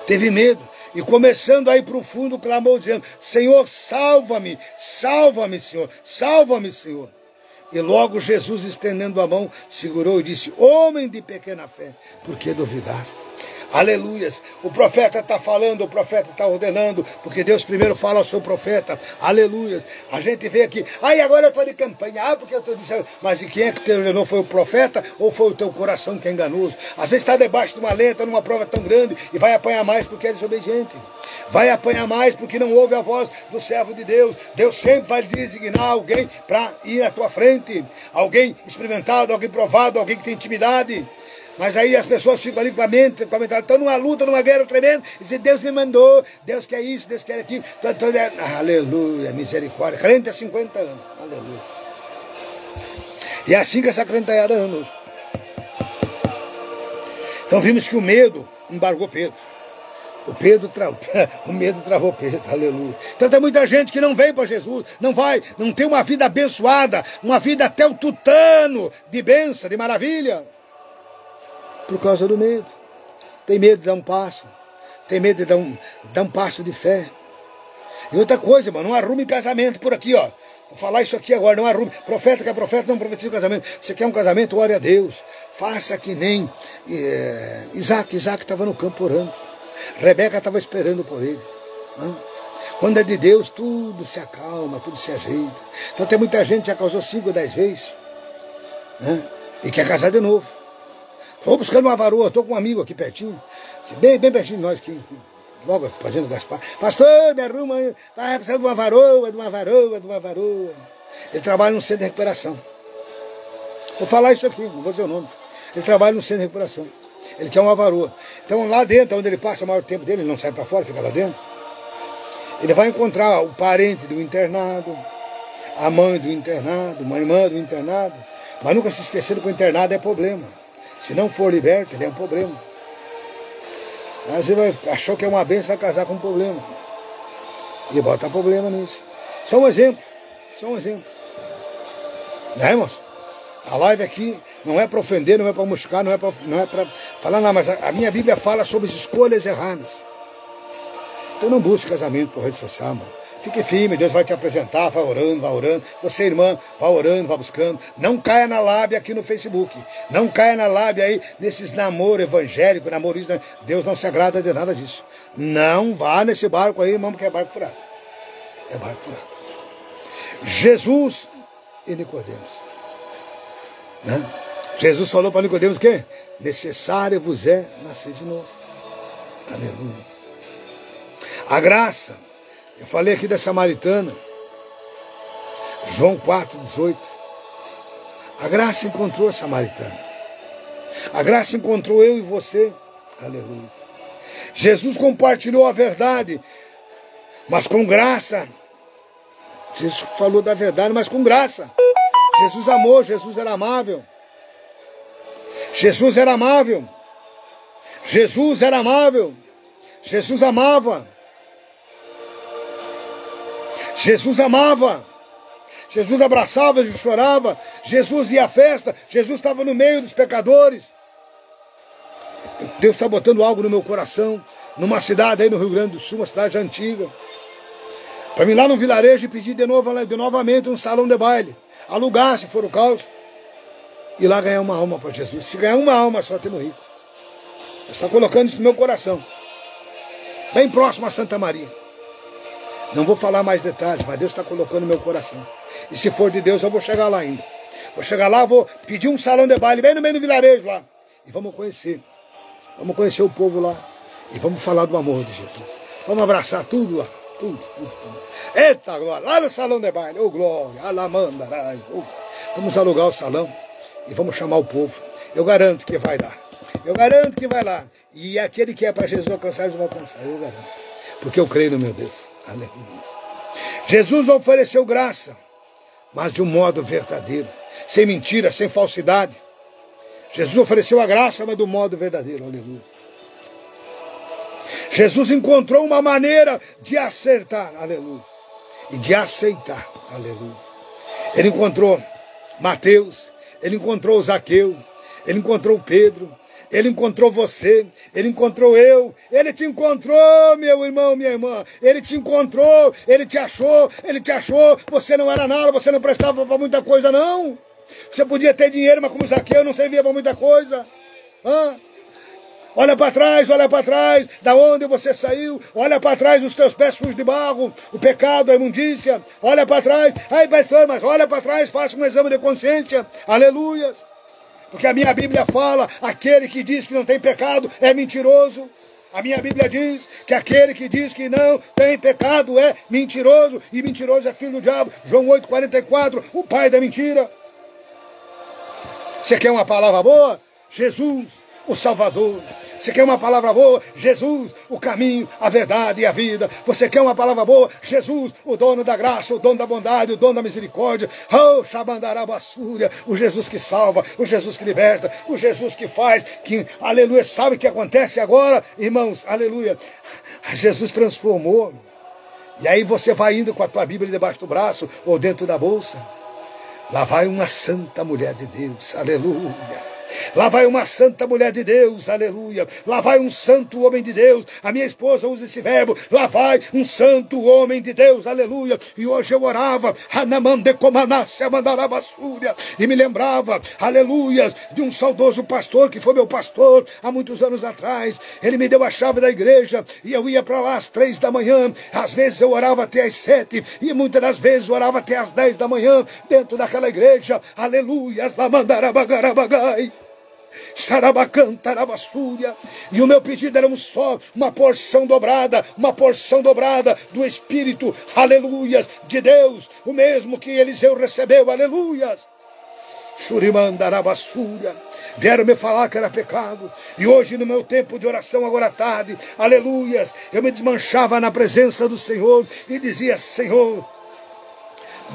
Teve medo. E começando a ir para o fundo, clamou dizendo, Senhor, salva-me, salva-me, Senhor, salva-me, Senhor. E logo Jesus, estendendo a mão, segurou e disse, homem de pequena fé, por que duvidaste? Aleluias. O profeta está falando, o profeta está ordenando, porque Deus primeiro fala ao seu profeta. Aleluias. A gente vê aqui, agora eu estou de campanha, porque eu estou dizendo, mas de quem é que te ordenou? Foi o profeta ou foi o teu coração que é enganoso? Às vezes está debaixo de uma letra, numa prova tão grande, e vai apanhar mais porque é desobediente. Vai apanhar mais porque não ouve a voz do servo de Deus. Deus sempre vai designar alguém para ir à tua frente. Alguém experimentado, alguém provado, alguém que tem intimidade. Mas aí as pessoas ficam ali com a mente, estão numa luta, numa guerra tremenda, e dizem, Deus me mandou, Deus quer isso, Deus quer aquilo. Aleluia, misericórdia. Crente há 50 anos, aleluia. E é assim que essa crenteada anda. Então vimos que o medo embargou Pedro. O medo travou Pedro, aleluia. Então tem muita gente que não vem para Jesus, não tem uma vida abençoada, uma vida até o tutano de bênção, de maravilha. Por causa do medo. Tem medo de dar um passo. Tem medo de dar um passo de fé. E outra coisa, irmão, não arrume casamento por aqui, ó. Vou falar isso aqui agora, não arrume. Profeta que é profeta, não profetiza o casamento. Você quer um casamento, ore a Deus. Faça que nem Isaac estava no campo orando. Rebeca estava esperando por ele. Quando é de Deus, tudo se acalma, tudo se ajeita. Então tem muita gente que já casou 5 ou 10 vezes. E quer casar de novo. Estou buscando uma varoa, estou com um amigo aqui pertinho, bem pertinho de nós, aqui, logo fazendo Gaspar. Pastor, me arruma, está precisando de uma varoa, de uma varoa, de uma varoa. Ele trabalha no centro de recuperação. Vou falar isso aqui, não vou dizer o nome. Ele trabalha no centro de recuperação. Ele quer uma varoa. Então lá dentro, onde ele passa o maior tempo dele, ele não sai para fora, fica lá dentro. Ele vai encontrar o parente do internado, a mãe do internado, uma irmã do internado. Mas nunca se esquecendo que o internado é problema. Se não for liberto, ele é um problema. Às vezes achou que é uma bênção, vai casar com um problema. E bota problema nisso. Só um exemplo. Só um exemplo. Né, irmãos? A live aqui não é para ofender, não é para machucar, não é para falar nada, mas a minha Bíblia fala sobre as escolhas erradas. Então não busque casamento por rede social, mano. Fique firme, Deus vai te apresentar, vai orando, vai orando. Você, irmã, vai orando, vai buscando. Não caia na lábia aqui no Facebook. Não caia na lábia aí nesses namoros evangélicos, namoristas. Deus não se agrada de nada disso. Não vá nesse barco aí, irmão, porque é barco furado. É barco furado. Jesus e Nicodemos. Jesus falou para Nicodemos o quê? Necessário vos é nascer de novo. Aleluia. A graça. Eu falei aqui da samaritana, João 4,18. A graça encontrou a samaritana. A graça encontrou eu e você. Aleluia. Jesus compartilhou a verdade, mas com graça. Jesus falou da verdade, mas com graça. Jesus amou, Jesus era amável. Jesus era amável. Jesus era amável. Jesus amava. Jesus amava, Jesus abraçava, Jesus chorava, Jesus ia à festa, Jesus estava no meio dos pecadores. Deus está botando algo no meu coração, numa cidade aí no Rio Grande do Sul, uma cidade antiga, para mim lá no vilarejo e pedir novamente um salão de baile, alugar se for o caso, e lá ganhar uma alma para Jesus. Se ganhar uma alma só temos rico. Deus está colocando isso no meu coração, bem próximo a Santa Maria. Não vou falar mais detalhes, mas Deus está colocando no meu coração. E se for de Deus, eu vou chegar lá ainda. Vou chegar lá, vou pedir um salão de baile bem no meio do vilarejo lá. E vamos conhecer. Vamos conhecer o povo lá. E vamos falar do amor de Jesus. Vamos abraçar tudo lá. Tudo. Eita, glória. Lá no salão de baile. Ô, glória. Alamandarai. Vamos alugar o salão. E vamos chamar o povo. Eu garanto que vai dar. Eu garanto que vai lá. E aquele que é para Jesus alcançar, eles vão alcançar. Eu garanto. Porque eu creio no meu Deus. Aleluia. Jesus ofereceu graça, mas de um modo verdadeiro, sem mentira, sem falsidade. Jesus ofereceu a graça, mas de um modo verdadeiro. Aleluia. Jesus encontrou uma maneira de acertar, aleluia, e de aceitar, aleluia. Ele encontrou Mateus, ele encontrou Zaqueu, Ele encontrou Pedro, ele encontrou você, ele encontrou eu, ele te encontrou, meu irmão, minha irmã, ele te encontrou, ele te achou, você não era nada, você não prestava para muita coisa não, você podia ter dinheiro, mas como Zaqueu não servia para muita coisa. Olha para trás, da onde você saiu, olha para trás os teus pés sujos de barro, o pecado, a imundícia, olha para trás, ai pastor, mas olha para trás, faça um exame de consciência, aleluia, porque a minha Bíblia fala, aquele que diz que não tem pecado é mentiroso, a minha Bíblia diz que aquele que diz que não tem pecado é mentiroso, e mentiroso é filho do diabo, João 8,44, o pai da mentira. Você quer uma palavra boa? Jesus, o Salvador. Você quer uma palavra boa? Jesus, o caminho, a verdade e a vida. Você quer uma palavra boa? Jesus, o dono da graça, o dono da bondade, o dono da misericórdia. Oh, Xabandarabassúria, o Jesus que salva, o Jesus que liberta, o Jesus que faz, que, aleluia, sabe o que acontece agora? Irmãos, aleluia, Jesus transformou. E aí você vai indo com a tua Bíblia debaixo do braço ou dentro da bolsa. Lá vai uma santa mulher de Deus, aleluia. Lá vai uma santa mulher de Deus, aleluia. Lá vai um santo homem de Deus. A minha esposa usa esse verbo. Lá vai um santo homem de Deus, aleluia. E hoje eu orava, e me lembrava, aleluia, de um saudoso pastor que foi meu pastor há muitos anos atrás. Ele me deu a chave da igreja e eu ia para lá às 3 da manhã. Às vezes eu orava até às 7 e muitas das vezes eu orava até às 10 da manhã dentro daquela igreja, aleluia. E o meu pedido era uma porção dobrada do Espírito, aleluia, de Deus, o mesmo que Eliseu recebeu, aleluia. Vieram me falar que era pecado, e hoje no meu tempo de oração, agora à tarde, aleluia, eu me desmanchava na presença do Senhor e dizia, Senhor,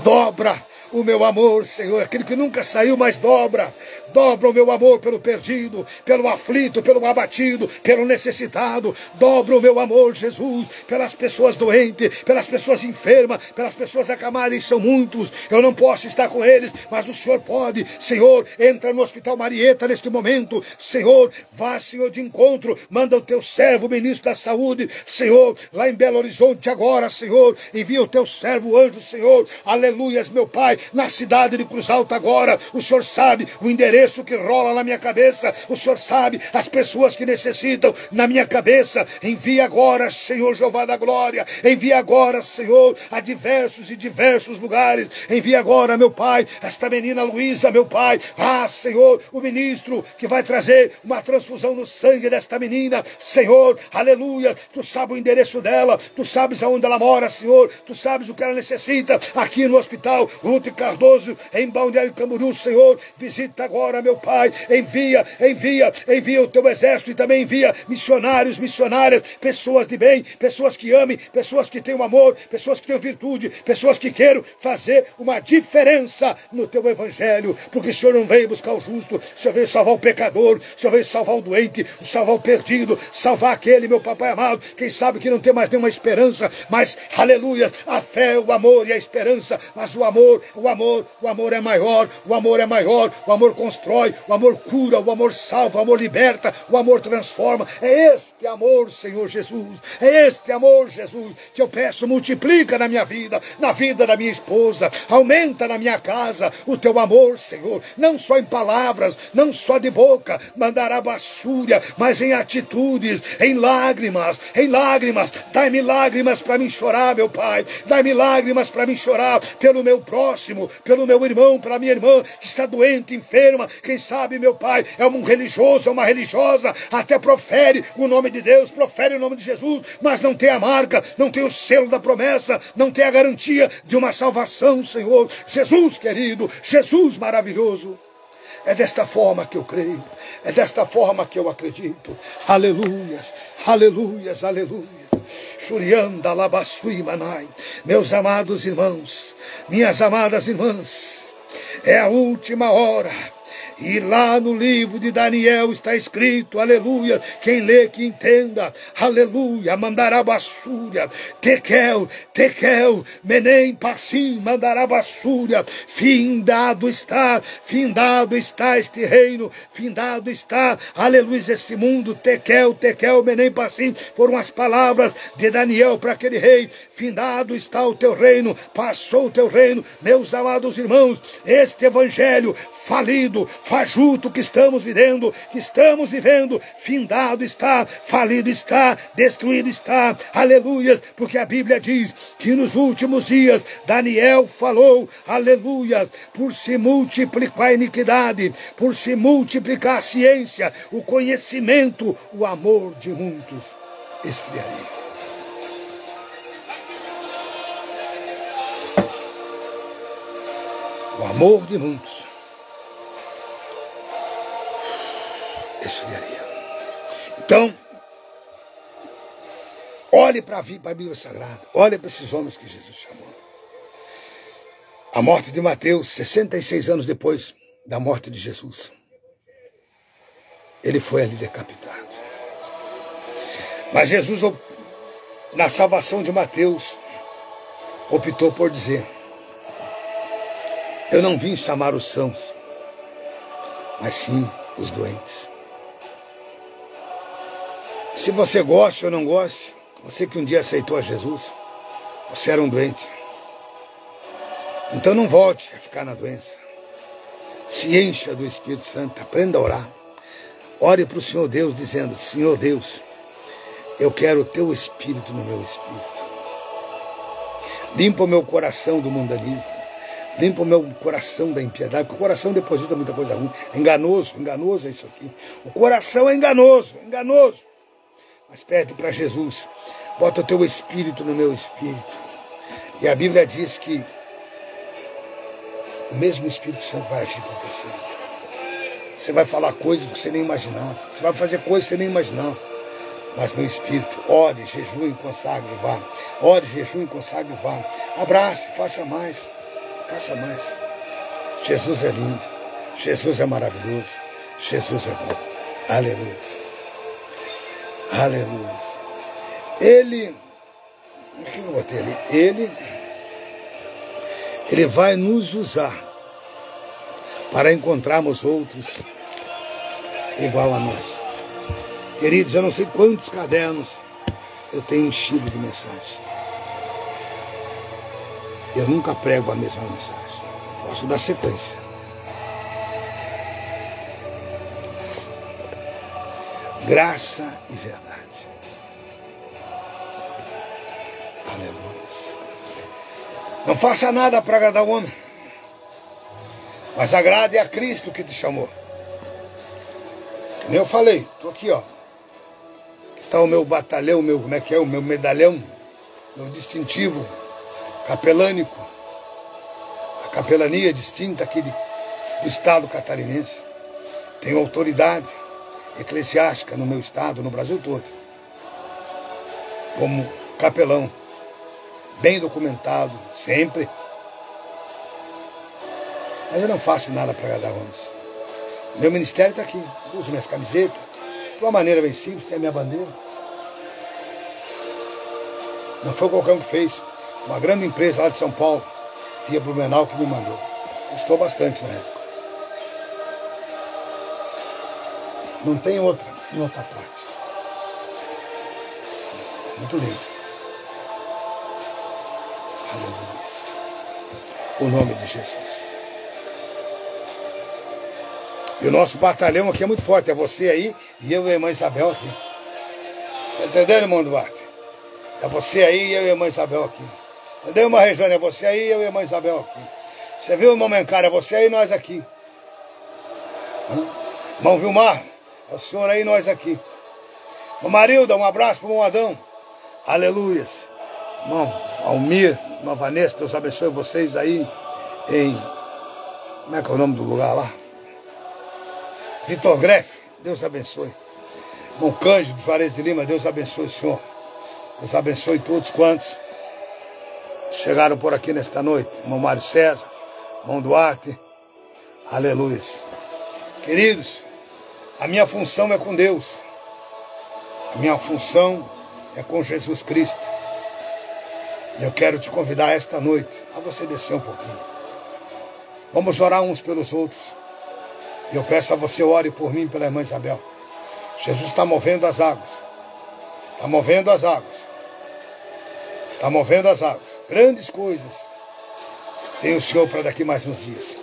dobra o meu amor, Senhor, aquele que nunca saiu, mas dobra o meu amor pelo perdido, pelo aflito, pelo abatido, pelo necessitado, dobra o meu amor, Jesus, pelas pessoas doentes, pelas pessoas enfermas, pelas pessoas acamadas, e são muitos, eu não posso estar com eles, mas o Senhor pode, Senhor, entra no Hospital Marieta neste momento, Senhor, vá, Senhor, de encontro, manda o teu servo, o ministro da saúde, Senhor, lá em Belo Horizonte agora, Senhor, envia o teu servo, o anjo, Senhor, aleluias, meu Pai, na cidade de Cruz Alta agora, o Senhor sabe o endereço que rola na minha cabeça, o Senhor sabe as pessoas que necessitam na minha cabeça, envia agora, Senhor Jeová da glória, envia agora, Senhor, a diversos e diversos lugares, envia agora, meu Pai, esta menina Luísa, meu Pai, Senhor, o ministro que vai trazer uma transfusão no sangue desta menina, Senhor, aleluia, tu sabes o endereço dela, tu sabes aonde ela mora, Senhor, tu sabes o que ela necessita, aqui no hospital Ruth Cardoso, em Balneário Camboriú, Senhor, visita agora, meu Pai, envia o teu exército e também envia missionários, missionárias, pessoas de bem, pessoas que amem, pessoas que tenham amor, pessoas que tenham virtude, pessoas que queiram fazer uma diferença no teu evangelho, porque o Senhor não veio buscar o justo, o Senhor veio salvar o pecador, o Senhor veio salvar o doente, salvar o perdido, salvar aquele, meu papai amado, quem sabe que não tem mais nenhuma esperança, mas, aleluia, a fé, o amor e a esperança, mas o amor é maior, o amor constrói, o amor cura, o amor salva, o amor liberta, o amor transforma. É este amor, Senhor Jesus, é este amor, Jesus, que eu peço, multiplica na minha vida, na vida da minha esposa, aumenta na minha casa o teu amor, Senhor, não só em palavras, não só de boca, mandarabassúria, mas em atitudes, em lágrimas, dai-me lágrimas para mim chorar, meu Pai, dai-me lágrimas para mim chorar pelo meu próximo, pelo meu irmão, pela minha irmã que está doente, enferma, quem sabe, meu Pai, é um religioso, é uma religiosa, até profere o nome de Deus, profere o nome de Jesus, mas não tem a marca, não tem o selo da promessa, não tem a garantia de uma salvação, Senhor. Jesus querido, Jesus maravilhoso, é desta forma que eu creio, é desta forma que eu acredito. Aleluias, aleluias, aleluias. Shurianda labassui manai. Meus amados irmãos, minhas amadas irmãs, é a última hora. E lá no livro de Daniel está escrito, aleluia, quem lê que entenda, aleluia, Mandarabassúria, Tekel, Menem, Passim, Mandarabassúria, findado está este reino, findado está, aleluia, este mundo, Tekel, Menem, Passim, foram as palavras de Daniel para aquele rei, findado está o teu reino, passou o teu reino, meus amados irmãos, este evangelho falido, fajuto que estamos vivendo, findado está, falido está, destruído está, aleluias, porque a Bíblia diz que nos últimos dias, Daniel falou, aleluia, por se multiplicar a iniquidade, por se multiplicar a ciência, o conhecimento, o amor de muitos esfriaria. O amor de muitos esfriaria. Então, olhe para a Bíblia Sagrada, olhe para esses homens que Jesus chamou. A morte de Mateus, 66 anos depois da morte de Jesus, ele foi ali decapitado. Mas Jesus, na salvação de Mateus, optou por dizer: eu não vim chamar os sãos, mas sim os doentes. Se você gosta ou não gosta, você que um dia aceitou a Jesus, você era um doente. Então não volte a ficar na doença. Se encha do Espírito Santo, aprenda a orar. Ore para o Senhor Deus dizendo: Senhor Deus, eu quero o teu Espírito no meu espírito. Limpa o meu coração do mundanismo. Limpa o meu coração da impiedade, porque o coração deposita muita coisa ruim. É enganoso é isso aqui. O coração é enganoso. Mas pede para Jesus: bota o teu Espírito no meu espírito. E a Bíblia diz que o mesmo Espírito Santo vai agir por você. Você vai falar coisas que você nem imaginava. Você vai fazer coisas que você nem imaginava. Mas no Espírito, ore, jejue, consagre e vá. Ore, jejue, consagre e vá. Abrace, faça mais. Faça mais. Jesus é lindo. Jesus é maravilhoso. Jesus é bom. Aleluia. Aleluia. Ele, o que eu botei ali? Ele vai nos usar para encontrarmos outros igual a nós. Queridos, eu não sei quantos cadernos eu tenho enchido de mensagens. Eu nunca prego a mesma mensagem. Posso dar sequência. Graça e verdade. Aleluia. Não faça nada para agradar o homem, mas agrade a Cristo que te chamou. Como eu falei, estou aqui, ó. Aqui está o meu batalhão, o meu medalhão, meu distintivo capelânico, a capelania distinta aqui do estado catarinense. Tenho autoridade eclesiástica no meu estado, no Brasil todo, como capelão, bem documentado, sempre. Mas eu não faço nada para agradar homens. Meu ministério está aqui, uso minhas camisetas, de uma maneira bem simples, tem a minha bandeira. Não foi qualquer um que fez, uma grande empresa lá de São Paulo, via Blumenau, que me mandou. Custou bastante na época. Não tem outra em outra parte. Muito lindo. Aleluia. O nome de Jesus. E o nosso batalhão aqui é muito forte. É você aí e eu e a irmã Isabel aqui. Tá entendendo, irmão Duarte? É você aí e eu e a irmã Isabel aqui. Entendeu, irmã Regiane? É você aí e eu e a irmã Isabel aqui. Você viu, irmão Mencara? É você aí e nós aqui. Irmão Vilmar? É o senhor aí e nós aqui. Irmã Marilda, um abraço para o irmão Adão. Aleluias. Irmão Almir, irmã Vanessa, Deus abençoe vocês aí em... Como é que é o nome do lugar lá? Vitor Greff, Deus abençoe. Irmão Cândido Juarez de Lima, Deus abençoe o senhor. Deus abençoe todos quantos chegaram por aqui nesta noite. Irmão Mário César, irmão Duarte. Aleluia. Queridos, a minha função é com Deus. A minha função é com Jesus Cristo. E eu quero te convidar esta noite a você descer um pouquinho. Vamos orar uns pelos outros. E eu peço a você, ore por mim e pela irmã Isabel. Jesus está movendo as águas. Está movendo as águas. Está movendo as águas. Grandes coisas tem o Senhor para daqui mais uns dias.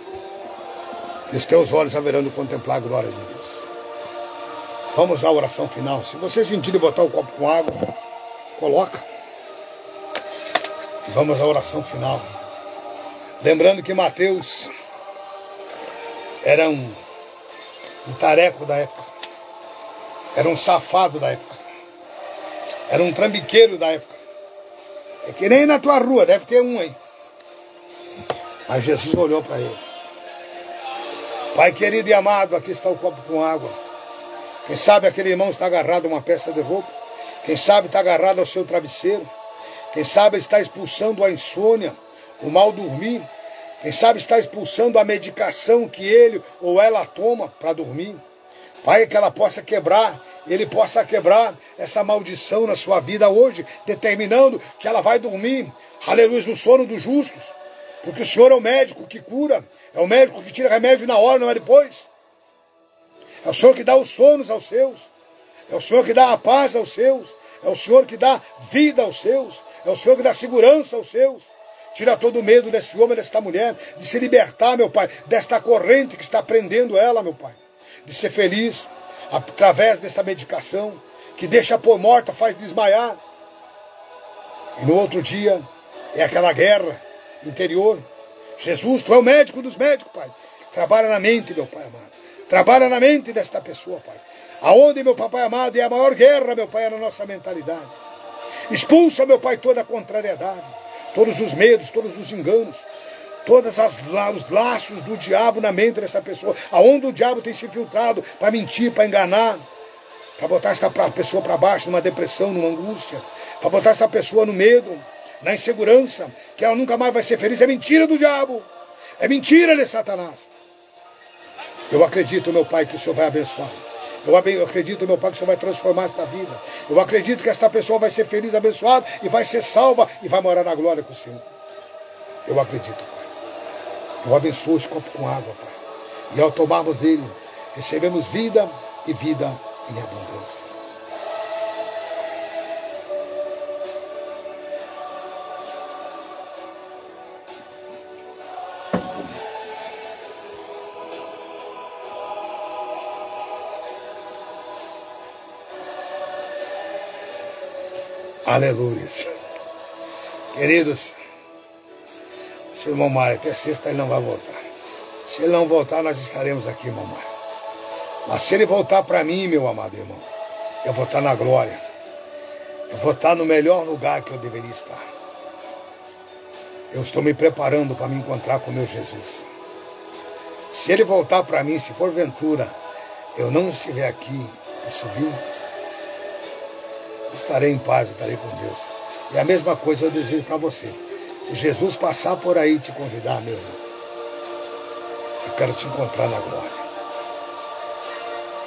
E os teus olhos haverão de contemplar a glória de Deus. Vamos à oração final. Se você sentir de botar o copo com água, coloca. E vamos à oração final. Lembrando que Mateus era um tareco da época. Era um safado da época. Era um trambiqueiro da época. É que nem na tua rua, deve ter um aí. Mas Jesus olhou para ele. Pai querido e amado, aqui está o copo com água. Quem sabe aquele irmão está agarrado a uma peça de roupa. Quem sabe está agarrado ao seu travesseiro. Quem sabe está expulsando a insônia, o mal dormir. Quem sabe está expulsando a medicação que ele ou ela toma para dormir. Pai, que ela possa quebrar, ele possa quebrar essa maldição na sua vida hoje, determinando que ela vai dormir, aleluia, no sono dos justos. Porque o Senhor é o médico que cura, é o médico que tira remédio na hora, não é depois. É o Senhor que dá os sonos aos seus, é o Senhor que dá a paz aos seus, é o Senhor que dá vida aos seus, é o Senhor que dá segurança aos seus. Tira todo o medo desse homem, desta mulher, de se libertar, meu Pai, desta corrente que está prendendo ela, meu Pai. De ser feliz através desta medicação, que deixa por morta, faz desmaiar. E no outro dia é aquela guerra interior. Jesus, tu é o médico dos médicos, Pai. Trabalha na mente, meu Pai amado. Trabalha na mente desta pessoa, Pai. Aonde, meu Papai amado, é a maior guerra, meu Pai, é na nossa mentalidade. Expulsa, meu Pai, toda a contrariedade, todos os medos, todos os enganos, todos os laços do diabo na mente dessa pessoa. Aonde o diabo tem se infiltrado para mentir, para enganar, para botar essa pessoa para baixo, numa depressão, numa angústia, para botar essa pessoa no medo, na insegurança, que ela nunca mais vai ser feliz. É mentira do diabo, é mentira de Satanás. Eu acredito, meu Pai, que o Senhor vai abençoar. Eu acredito, meu Pai, que o Senhor vai transformar esta vida. Eu acredito que esta pessoa vai ser feliz, abençoada, e vai ser salva, e vai morar na glória com o Senhor. Eu acredito, Pai. Eu abençoo esse copo com água, Pai. E ao tomarmos dele, recebemos vida e vida em abundância. Aleluia. Queridos, se o irmão Mário até sexta ele não vai voltar. Se ele não voltar, nós estaremos aqui, irmão Mário. Mas se ele voltar para mim, meu amado irmão, eu vou estar na glória. Eu vou estar no melhor lugar que eu deveria estar. Eu estou me preparando para me encontrar com o meu Jesus. Se ele voltar para mim, se por ventura eu não estiver aqui e subir, estarei em paz, estarei com Deus. E a mesma coisa eu desejo para você. Se Jesus passar por aí e te convidar, meu irmão, eu quero te encontrar na glória.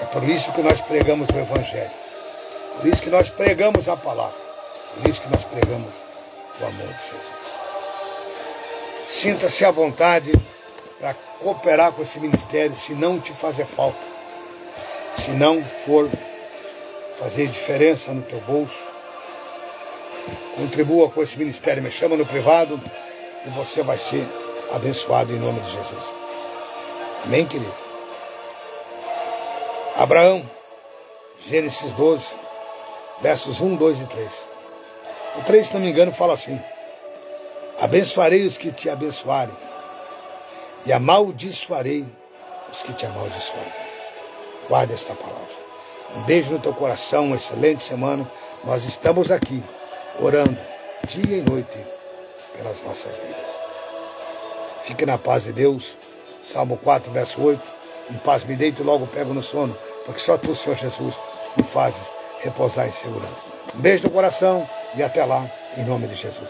É por isso que nós pregamos o Evangelho. Por isso que nós pregamos a palavra. Por isso que nós pregamos o amor de Jesus. Sinta-se à vontade para cooperar com esse ministério, se não te fazer falta. Se não for fazer diferença no teu bolso, contribua com esse ministério, me chama no privado e você vai ser abençoado em nome de Jesus. Amém, querido? Abraão, Gênesis 12, versos 1, 2 e 3. O 3, se não me engano, fala assim: abençoarei os que te abençoarem e amaldiçoarei os que te amaldiçoarem. Guarda esta palavra. Um beijo no teu coração, uma excelente semana. Nós estamos aqui, orando dia e noite pelas nossas vidas. Fique na paz de Deus. Salmo 4, verso 8. Em paz me deito e logo pego no sono, porque só tu, Senhor Jesus, me fazes repousar em segurança. Um beijo no coração e até lá, em nome de Jesus.